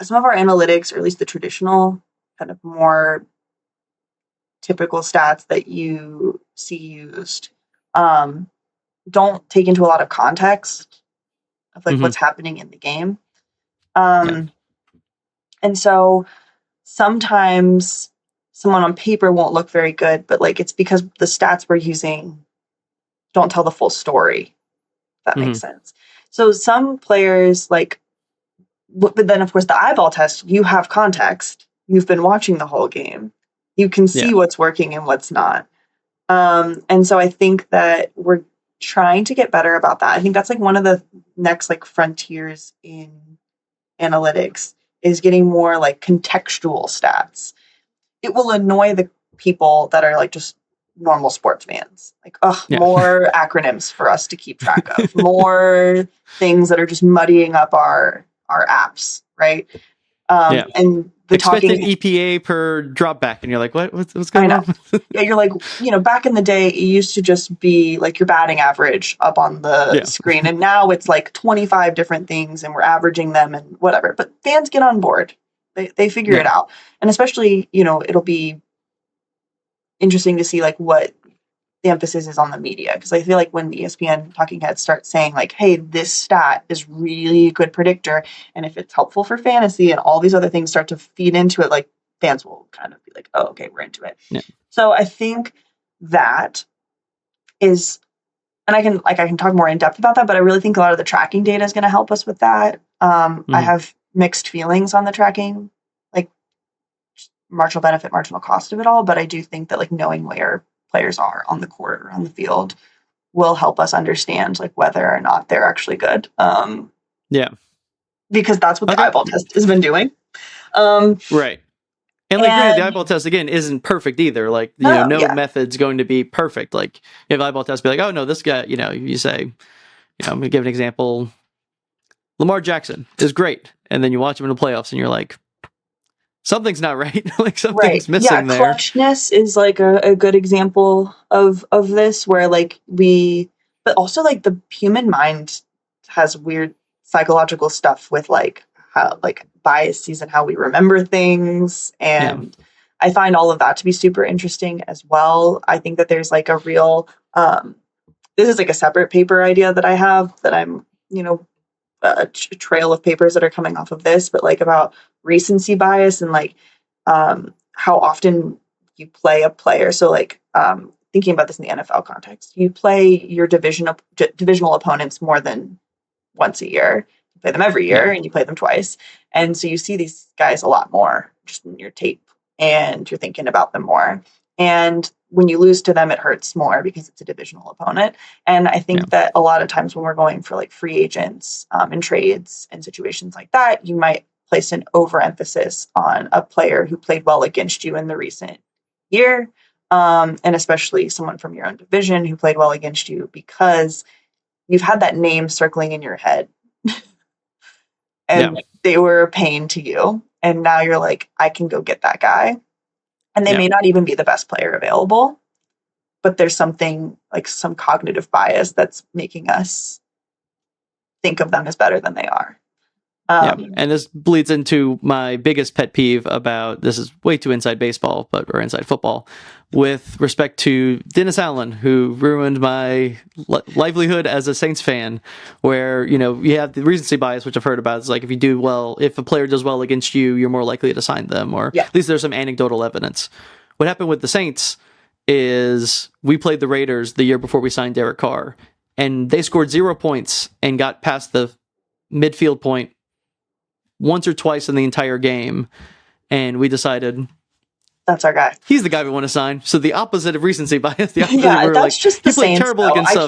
some of our analytics, or at least the traditional kind of more typical stats that you see used, um, don't take into a lot of context of like Hmm. what's happening in the game. Yeah. Um, and so sometimes someone on paper won't look very good, but like it's because the stats we're using don't tell the full story, if that Hmm. makes sense. So some players like, but then of course the eyeball test, you have context. You've been watching the whole game. You can see Yeah. what's working and what's not. And so I think that we're trying to get better about that. I think that's like one of the next like frontiers in analytics, is getting more like contextual stats. It will annoy the people that are like just normal sports fans. Like, oh, Yeah. more acronyms for us to keep track of, more things that are just muddying up our apps, right? Yeah. And the Expected talking, EPA per drop back, and you're like, what's I going know. on? Yeah, you're like, back in the day, it used to just be like your batting average up on the Yeah. screen. And now it's like 25 different things and we're averaging them and whatever. But fans get on board. They figure it Yeah. out. And especially, it'll be interesting to see like what the emphasis is on the media, because I feel like when the ESPN talking heads start saying like, hey, this stat is really a good predictor, and if it's helpful for fantasy and all these other things start to feed into it, like fans will kind of be like, oh, okay, we're into it. Yeah. So I think that is, and I can talk more in depth about that, but I really think a lot of the tracking data is going to help us with that. I have mixed feelings on the tracking, like marginal benefit, marginal cost of it all, but I do think that like knowing where players are on the court or on the field will help us understand like whether or not they're actually good. Yeah. Because that's what the eyeball test has been doing. Right. And like, granted, the eyeball test again isn't perfect either. Like, no method's going to be perfect. Like, if eyeball test be like, oh no, this guy, you say, I'm gonna give an example. Lamar Jackson is great, and then you watch him in the playoffs, and you're like, something's not right. Like something's missing there. Clutchness is like a good example of this, where like but also like the human mind has weird psychological stuff with like how like biases and how we remember things, and I find all of that to be super interesting as well. I think that there's like a real this is like a separate paper idea that I have that I'm a trail of papers that are coming off of this, but like about recency bias and like how often you play a player. So like thinking about this in the NFL context, you play your divisional opponents more than once a year. You play them every year and you play them twice. And so you see these guys a lot more just in your tape and you're thinking about them more. And when you lose to them, it hurts more because it's a divisional opponent. And I think that a lot of times when we're going for like free agents and trades and situations like that, you might place an overemphasis on a player who played well against you in the recent year. And especially someone from your own division who played well against you because you've had that name circling in your head and they were a pain to you. And now you're like, I can go get that guy. And they may not even be the best player available, but there's something like some cognitive bias that's making us think of them as better than they are. And this bleeds into my biggest pet peeve about, this is way too inside baseball, or inside football, with respect to Dennis Allen, who ruined my livelihood as a Saints fan, where, you have the recency bias, which I've heard about. It's like, if a player does well against you, you're more likely to sign them, or at least there's some anecdotal evidence. What happened with the Saints is we played the Raiders the year before we signed Derek Carr, and they scored 0 points and got past the midfield point once or twice in the entire game, and we decided that's our guy. He's the guy we want to sign. So the opposite of recency bias. The opposite, that's like, just the Saints. Terrible though. against stuff.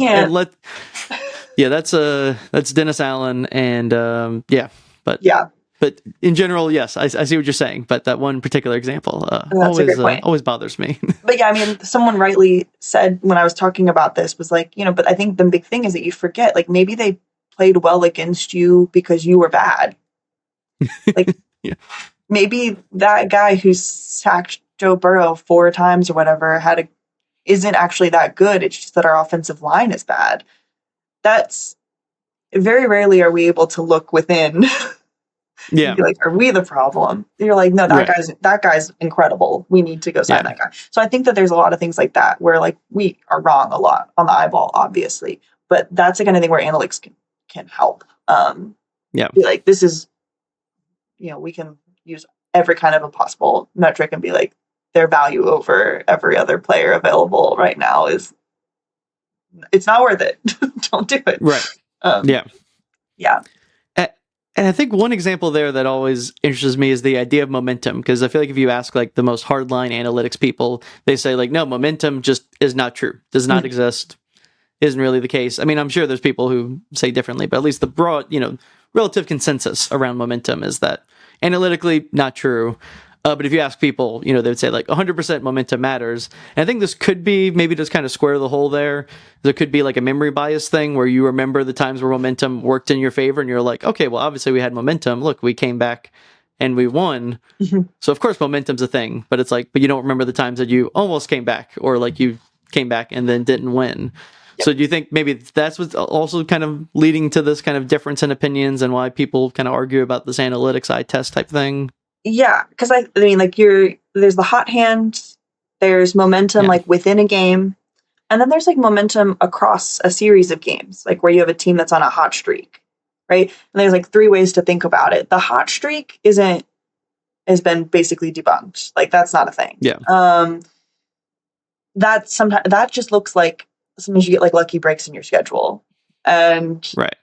That's Dennis Allen, and But in general, yes, I see what you're saying. But that one particular example always bothers me. But I mean, someone rightly said when I was talking about this was like, but I think the big thing is that you forget, like maybe they played well against you because you were bad. Like maybe that guy who sacked Joe Burrow 4 times or whatever isn't actually that good. It's just that our offensive line is bad. That's very rarely are we able to look within. Be like, are we the problem? And you're like, no, that guy's incredible. We need to go sign that guy. So I think that there's a lot of things like that where like we are wrong a lot on the eyeball, obviously, but that's the kind of thing where analytics can help. Be like, this is, we can use every kind of a possible metric and be like, their value over every other player available right now it's not worth it. Don't do it. Right. Yeah. And I think one example there that always interests me is the idea of momentum, because I feel like if you ask like the most hardline analytics people, they say like, no, momentum just is not true, does not exist, isn't really the case. I mean, I'm sure there's people who say differently, but at least the broad, relative consensus around momentum is that analytically not true. But if you ask people, they would say like 100% momentum matters. And I think this could be maybe just kind of square the hole there. There could be like a memory bias thing where you remember the times where momentum worked in your favor and you're like, okay, well, obviously we had momentum. Look, we came back and we won. So of course momentum's a thing, but it's like, but you don't remember the times that you almost came back or like you came back and then didn't win. So do you think maybe that's what's also kind of leading to this kind of difference in opinions and why people kind of argue about this analytics eye test type thing? Yeah, because I mean, like there's the hot hand, there's momentum like within a game, And then there's like momentum across a series of games, like where you have a team that's on a hot streak, right? And there's like three ways to think about it. The hot streak has been basically debunked. Like that's not a thing. Yeah. That just looks like sometimes you get like lucky breaks in your schedule. And right.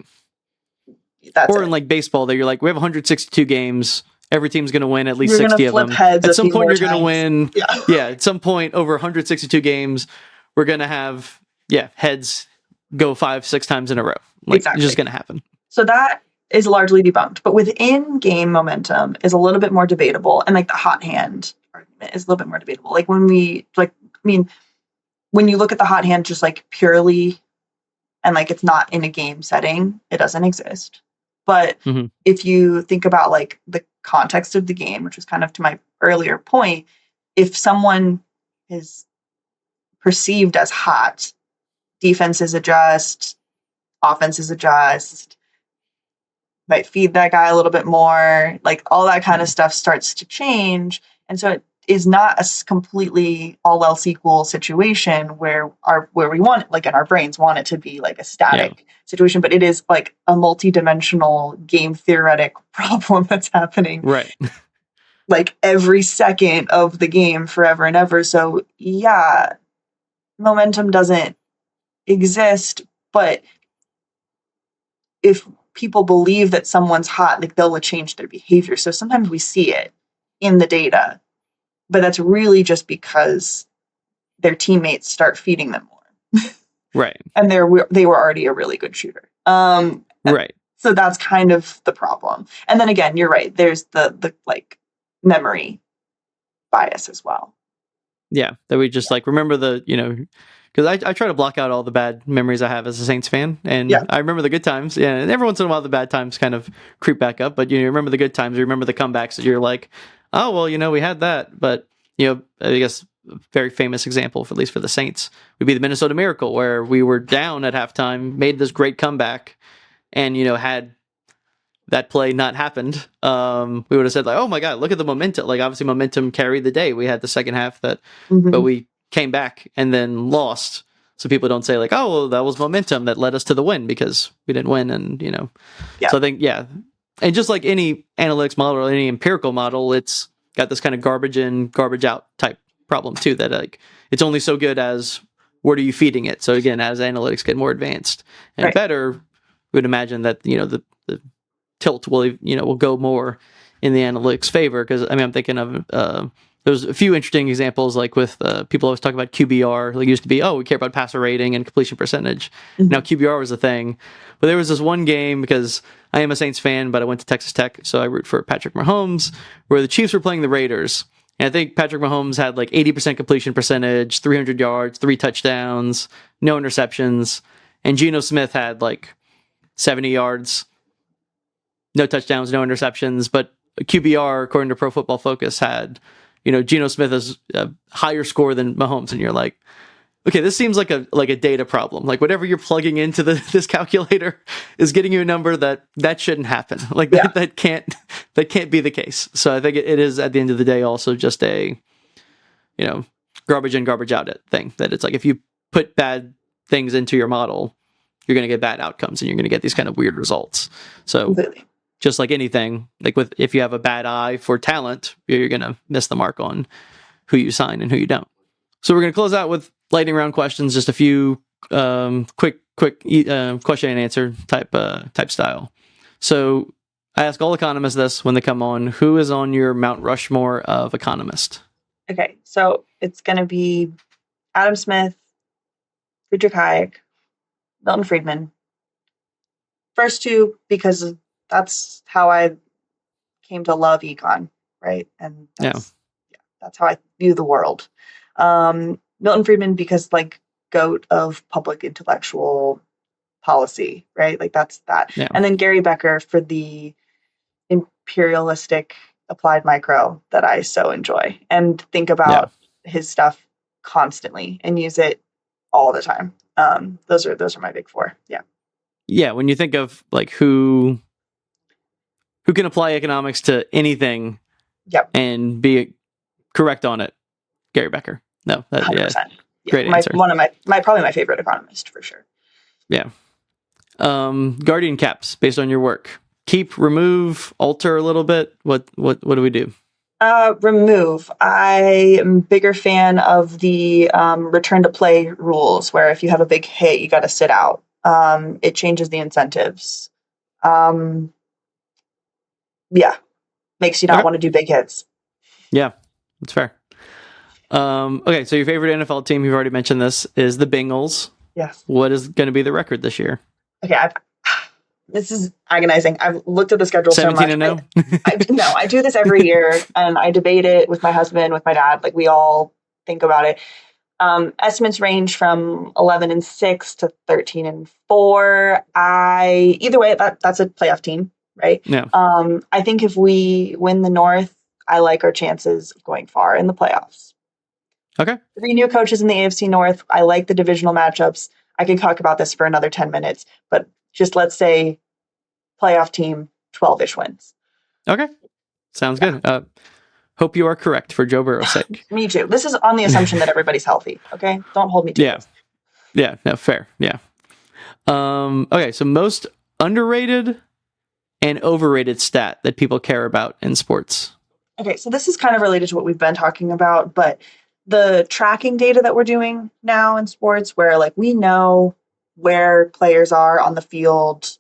That's or in like baseball that you're like, we have 162 games. Every team's going to win at least You're 60 of them. At some point, you're going to win. Yeah. At some point, over 162 games, we're going to have heads go 5-6 times in a row. Like, exactly. It's just going to happen. So that is largely debunked. But within game momentum is a little bit more debatable, and like the hot hand argument is a little bit more debatable. Like when you look at the hot hand just like purely, and like it's not in a game setting, it doesn't exist. But if you think about like the context of the game, which was kind of to my earlier point, if someone is perceived as hot, defenses adjust, offenses adjust, might feed that guy a little bit more, like all that kind of stuff starts to change. And so it is not a completely all else equal situation where we want it, like in our brains want it to be like a static situation, but it is like a multi-dimensional game theoretic problem that's happening right like every second of the game forever and ever. So yeah, momentum doesn't exist, but if people believe that someone's hot, like they'll change their behavior. So sometimes we see it in the data, but that's really just because their teammates start feeding them more. Right. And they were already a really good shooter. Right. So that's kind of the problem. And then again, you're right. There's the like memory bias as well. Yeah. That we just like remember because I try to block out all the bad memories I have as a Saints fan. And I remember the good times. Yeah. And every once in a while, the bad times kind of creep back up. But you remember the good times. You remember the comebacks that you're like, oh, well, we had that. But, I guess a very famous example, at least for the Saints, would be the Minnesota Miracle, where we were down at halftime, made this great comeback, and, had that play not happened, we would have said, like, oh, my God, look at the momentum. Like, obviously, momentum carried the day. We had the second half but we came back and then lost. So people don't say, like, oh, well, that was momentum that led us to the win because we didn't win. And, So I think, and just like any analytics model or any empirical model, it's got this kind of garbage in, garbage out type problem too, that like it's only so good as what are you feeding it. So again, as analytics get more advanced and better, we would imagine that, the tilt will go more in the analytics favor. Because I'm thinking of there's a few interesting examples, like with people always talk about QBR. Like it used to be, we care about passer rating and completion percentage. Now QBR was a thing. But there was this one game, because I am a Saints fan, but I went to Texas Tech, so I root for Patrick Mahomes, where the Chiefs were playing the Raiders. And I think Patrick Mahomes had like 80% completion percentage, 300 yards, 3 touchdowns, no interceptions. And Geno Smith had like 70 yards, no touchdowns, no interceptions. But QBR, according to Pro Football Focus, had, Geno Smith as a higher score than Mahomes. And you're like, okay, this seems like a data problem. Like whatever you're plugging into this calculator is getting you a number that shouldn't happen. Like that can't be the case. So I think it is at the end of the day also just a, garbage in, garbage out thing. That it's like if you put bad things into your model, you're going to get bad outcomes and you're going to get these kind of weird results. So just like anything, like if you have a bad eye for talent, you're going to miss the mark on who you sign and who you don't. So we're going to close out with lightning round questions, just a few quick question and answer type style. So I ask all economists this when they come on: who is on your Mount Rushmore of economists? Okay, so it's going to be Adam Smith, Friedrich Hayek, Milton Friedman. First two, because that's how I came to love econ, right? And that's how I view the world. Milton Friedman, because like goat of public intellectual policy, right? Like that's that. Yeah. And then Gary Becker for the imperialistic applied micro that I so enjoy and think about his stuff constantly and use it all the time. Those are my big four. Yeah. Yeah. When you think of like who can apply economics to anything and be correct on it, Gary Becker. No, 100%. Great answer. One of my probably my favorite economist for sure. Yeah. Guardian caps based on your work. Keep, remove, alter a little bit. What do we do? Remove. I am a bigger fan of the return to play rules, where if you have a big hit, you got to sit out. It changes the incentives. Yeah, makes you not want to do big hits. Yeah, that's fair. Okay, so your favorite NFL team, you've already mentioned this, is the Bengals. Yes. What is going to be the record this year? Okay, this is agonizing. I've looked at the schedule so much. 17-0? No, I do this every year, and I debate it with my husband, with my dad. Like, we all think about it. Estimates range from 11-6 to 13-4. Either way, that's a playoff team, right? Yeah. I think if we win the North, I like our chances of going far in the playoffs. Okay. 3 new coaches in the AFC North. I like the divisional matchups. I could talk about this for another 10 minutes, but just let's say playoff team, 12-ish wins. Okay. Sounds good. Hope you are correct for Joe Burrow's sake. Me too. This is on the assumption that everybody's healthy. Okay. Don't hold me to this. Yeah. No, fair. Yeah. Okay. So most underrated and overrated stat that people care about in sports. Okay. So this is kind of related to what we've been talking about, but the tracking data that we're doing now in sports, where like we know where players are on the field,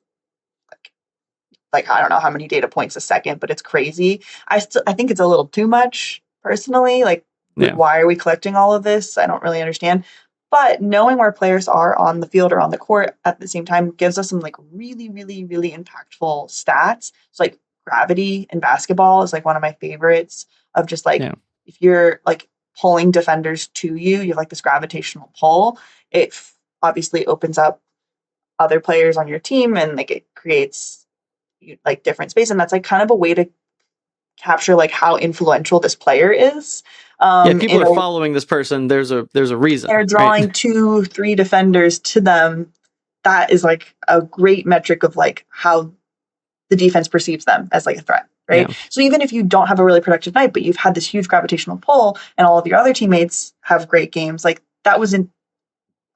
like I don't know how many data points a second, but it's crazy. I think it's a little too much personally. Like, why are we collecting all of this? I don't really understand. But knowing where players are on the field or on the court at the same time gives us some like really, really, really impactful stats. So like gravity in basketball is like one of my favorites of just like if you're like pulling defenders to you, you have like this gravitational pull. It obviously opens up other players on your team and like it creates like different space, and that's like kind of a way to capture like how influential this player is. People are following this person. There's a reason. They're drawing 2-3 defenders to them. That is like a great metric of like how the defense perceives them as like a threat, right? Yeah. So even if you don't have a really productive night, but you've had this huge gravitational pull, and all of your other teammates have great games, like that was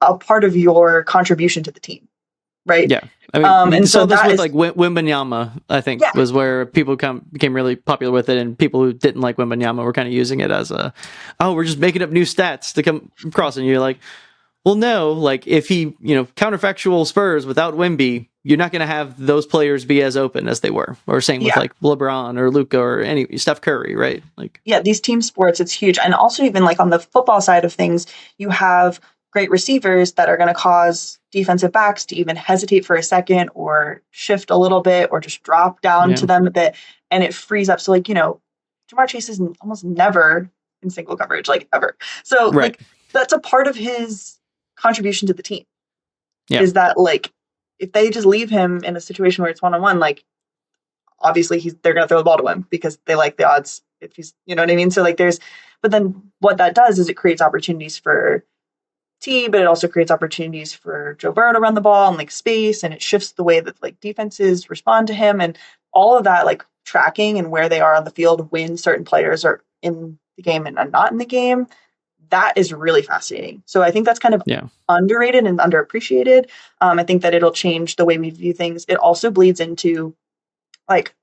a part of your contribution to the team, right? Yeah. I mean, and so this with like Wembanyama, I think, was where people became really popular with it, and people who didn't like Wembanyama were kind of using it as we're just making up new stats to come across, and you're like, well, no, like if he, counterfactual Spurs without Wemby, you're not going to have those players be as open as they were, or same with like LeBron or Luka or Steph Curry, right? Like, these team sports, it's huge, and also even like on the football side of things, you have great receivers that are going to cause defensive backs to even hesitate for a second or shift a little bit or just drop down to them a bit, and it frees up. So like, Jamar Chase is almost never in single coverage, like ever. So like that's a part of his contribution to the team is that like if they just leave him in a situation where it's one-on-one, like obviously they're going to throw the ball to him because they like the odds if he's, you know what I mean? So like but then what that does is it creates opportunities for but it also creates opportunities for Joe Burrow to run the ball and like space, and it shifts the way that like defenses respond to him, and all of that like tracking and where they are on the field when certain players are in the game and are not in the game. That is really fascinating. So I think that's kind of underrated and underappreciated. I think that it'll change the way we view things. It also bleeds into like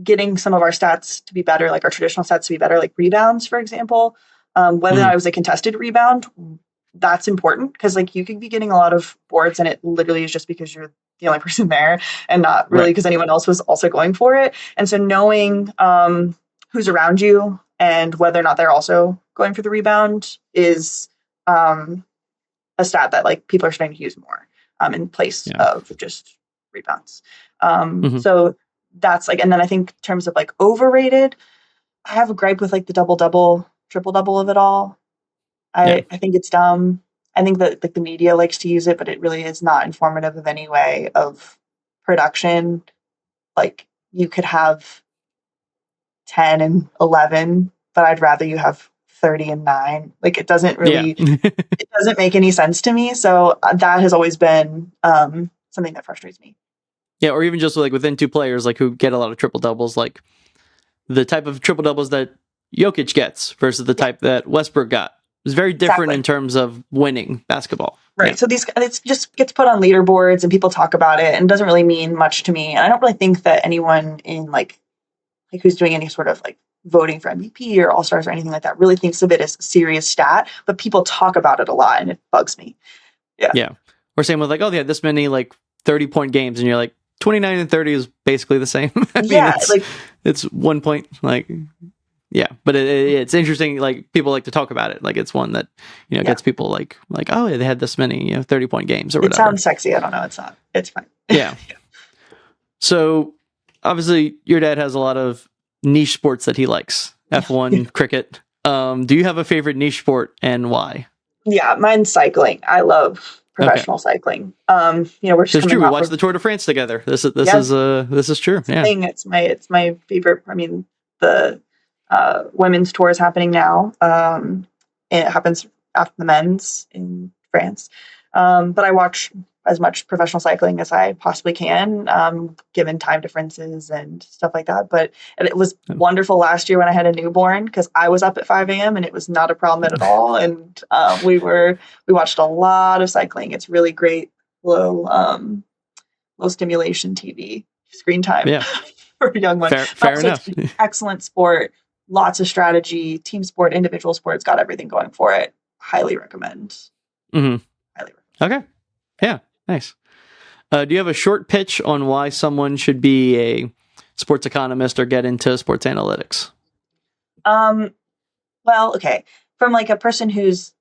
getting some of our stats to be better, like our traditional stats to be better, like rebounds, for example. Whether or not it was a contested rebound, that's important because like you could be getting a lot of boards and it literally is just because you're the only person there and not really because anyone else was also going for it. And so knowing who's around you and whether or not they're also going for the rebound is a stat that like people are starting to use more in place of just rebounds. So that's like, and then I think in terms of like overrated, I have a gripe with like the double-double, triple-double of it all. I think it's dumb. I think that like the media likes to use it, but it really is not informative of any way of production. Like you could have 10 and 11, but I'd rather you have 30 and 9. Like it doesn't really, it doesn't make any sense to me. So that has always been something that frustrates me. Yeah, or even just like within two players, like who get a lot of triple doubles, like the type of triple doubles that Jokic gets versus the type that Westbrook got. It's very different Exactly. in terms of winning basketball. Right. So it just gets put on leaderboards and people talk about it and it doesn't really mean much to me. And I don't really think that anyone in like who's doing any sort of like voting for MVP or All-Stars or anything like that really thinks of it as a serious stat, but people talk about it a lot and it bugs me. Yeah. Yeah. Or same with like, oh, they had this many like 30-point games and you're like 29 and 30 is basically the same. I mean, it's 1 point, like, yeah, but it's interesting. Like people like to talk about it. Like it's one that, gets people like, oh, they had this many, 30-point games or whatever. It sounds sexy. I don't know. It's not. It's fine. Yeah. So obviously your dad has a lot of niche sports that he likes. F1, cricket. Do you have a favorite niche sport and why? Yeah, mine's cycling. I love professional cycling. We're just true. We watched the Tour de France together. This is true. Yeah. It's my favorite. I mean, the women's tour is happening now. It happens after the men's in France. But I watch as much professional cycling as I possibly can, given time differences and stuff like that. But it was wonderful last year when I had a newborn because I was up at 5 a.m. and it was not a problem at all. And we watched a lot of cycling. It's really great, low stimulation TV screen time for a young one. Fair enough. Excellent sport, lots of strategy, team sport, individual sport. It's got everything going for it. Highly recommend. Mm-hmm. Okay. Yeah. Nice. Do you have a short pitch on why someone should be a sports economist or get into sports analytics? Well, okay. From like a person who's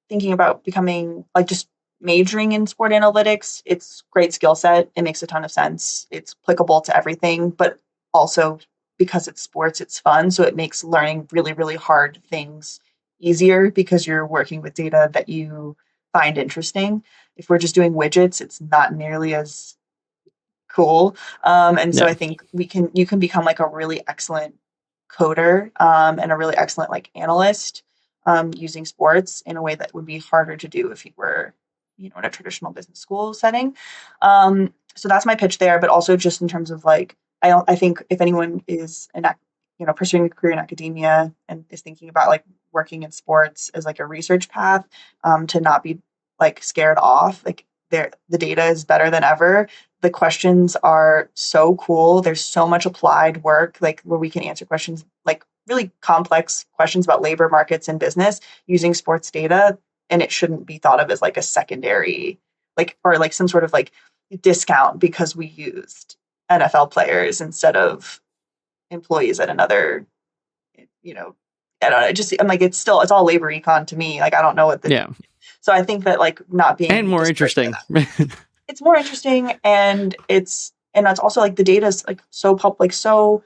thinking about becoming like just majoring in sport analytics, it's great skill set. It makes a ton of sense. It's applicable to everything, but also because it's sports, it's fun. So it makes learning really, really hard things easier because you're working with data that you find interesting. If we're just doing widgets, it's not nearly as cool. So I think you can become like a really excellent coder and a really excellent like analyst using sports in a way that would be harder to do if you were, in a traditional business school setting. So that's my pitch there, but also just in terms of like, I think if anyone is pursuing a career in academia and is thinking about like working in sports as like a research path, to not be like scared off. Like the data is better than ever. The questions are so cool. There's so much applied work, like where we can answer questions, like really complex questions about labor markets and business using sports data. And it shouldn't be thought of as like a secondary, like, or like some sort of like discount because we used NFL players instead of employees at another, I don't know. I'm like, it's all labor econ to me. Like, I don't know what So I think that like not being and more interesting. It's more interesting, and that's also like the data is like so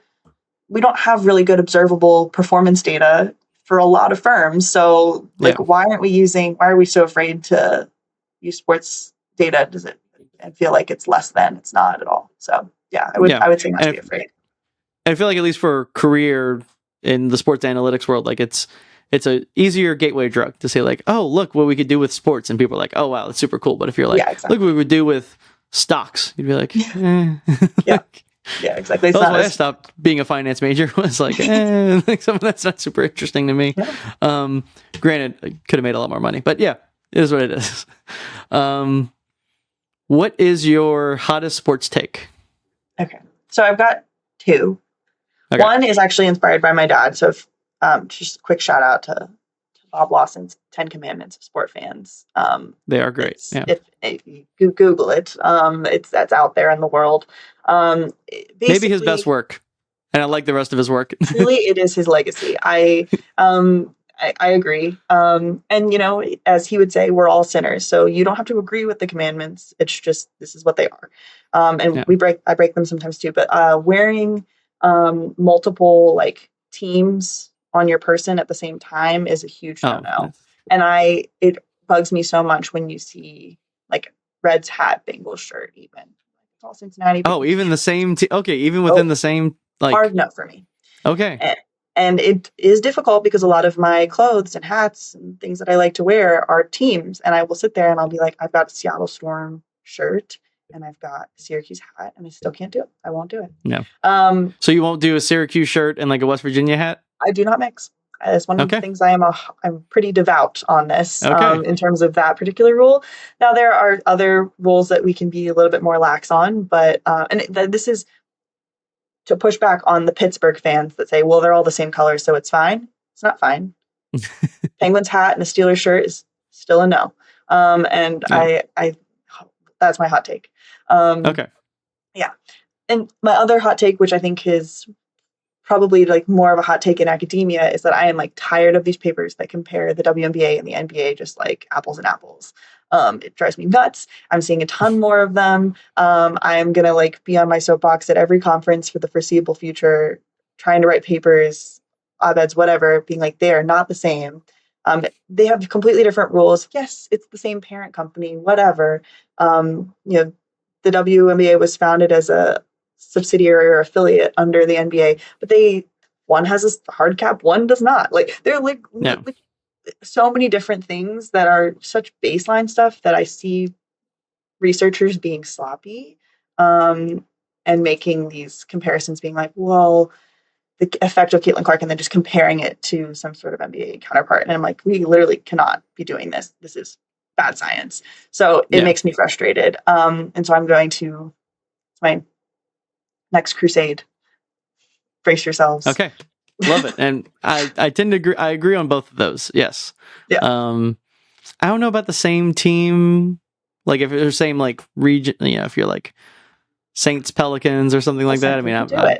we don't have really good observable performance data for a lot of firms. So like, why are we so afraid to use sports data? Does it feel like it's less than? It's not at all. So I would say not to be afraid. I feel like at least for a career in the sports analytics world, like it's a easier gateway drug to say like, oh, look what we could do with sports. And people are like, oh, wow, that's super cool. But if you're like, look what we would do with stocks, you'd be like, Yeah, exactly. That's why I stopped being a finance major. Was like, like some of that's not super interesting to me. Yeah. Granted, I could have made a lot more money, but yeah, it is what it is. What is your hottest sports take? Okay. So I've got two. Okay. One is actually inspired by my dad. So just a quick shout out to Bob Lawson's 10 Commandments of sport fans. They are great. If you Google it, that's out there in the world. Maybe his best work. And I like the rest of his work. Truly, it is his legacy. I agree. And as he would say, we're all sinners. So you don't have to agree with the commandments. It's just, this is what they are. I break them sometimes too, but wearing multiple like teams on your person at the same time is a huge no-no. And it bugs me so much when you see like Reds hat, Bengals shirt, even. It's all Cincinnati. Oh, even the same team. Okay, even within the same like hard no for me. Okay. And it is difficult because a lot of my clothes and hats and things that I like to wear are teams. And I will sit there and I'll be like, I've got a Seattle Storm shirt and I've got a Syracuse hat and I still can't do it. I won't do it. No. So you won't do a Syracuse shirt and like a West Virginia hat? I do not mix. It's one of the Okay. things I'm pretty devout on this Okay. in terms of that particular rule. Now there are other rules that we can be a little bit more lax on, but this is to push back on the Pittsburgh fans that say, well, they're all the same color, so it's fine. It's not fine. Penguins hat and a Steelers shirt is still a no. And Yeah. I that's my hot take. Okay. Yeah. And my other hot take, which I think is probably like more of a hot take in academia, is that I am like tired of these papers that compare the WNBA and the NBA just like apples and apples. It drives me nuts. I'm seeing a ton more of them. I'm gonna like be on my soapbox at every conference for the foreseeable future, trying to write papers, op-eds, whatever, being like they are not the same. They have completely different rules. Yes, it's the same parent company, whatever. The WNBA was founded as a subsidiary or affiliate under the NBA, but one has a hard cap, one does not. Like they're like Yeah. so many different things that are such baseline stuff that I see researchers being sloppy and making these comparisons, being like, well, the effect of Caitlin Clark, and then just comparing it to some sort of NBA counterpart. And I'm like, we literally cannot be doing this. This is bad science. So it Yeah. makes me frustrated. And so I'm going to my next crusade. Brace yourselves. Okay. Love it. And I tend to agree. I agree on both of those. Yes. Yeah. I don't know about the same team. Like if they're same like region, if you're like Saints Pelicans or something like that. I mean,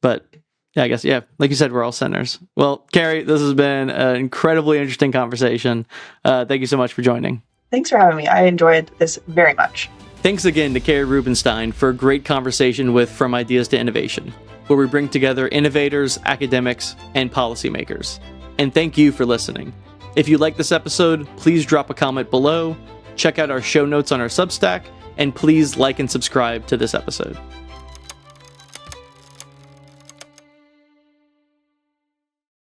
but yeah, I guess, yeah, like you said, we're all centers. Well, Keri, this has been an incredibly interesting conversation. Thank you so much for joining. Thanks for having me. I enjoyed this very much. Thanks again to Keri Rubenstein for a great conversation with From Ideas to Innovation, where we bring together innovators, academics, and policymakers. And thank you for listening. If you like this episode, please drop a comment below, check out our show notes on our Substack, and please like and subscribe to this episode.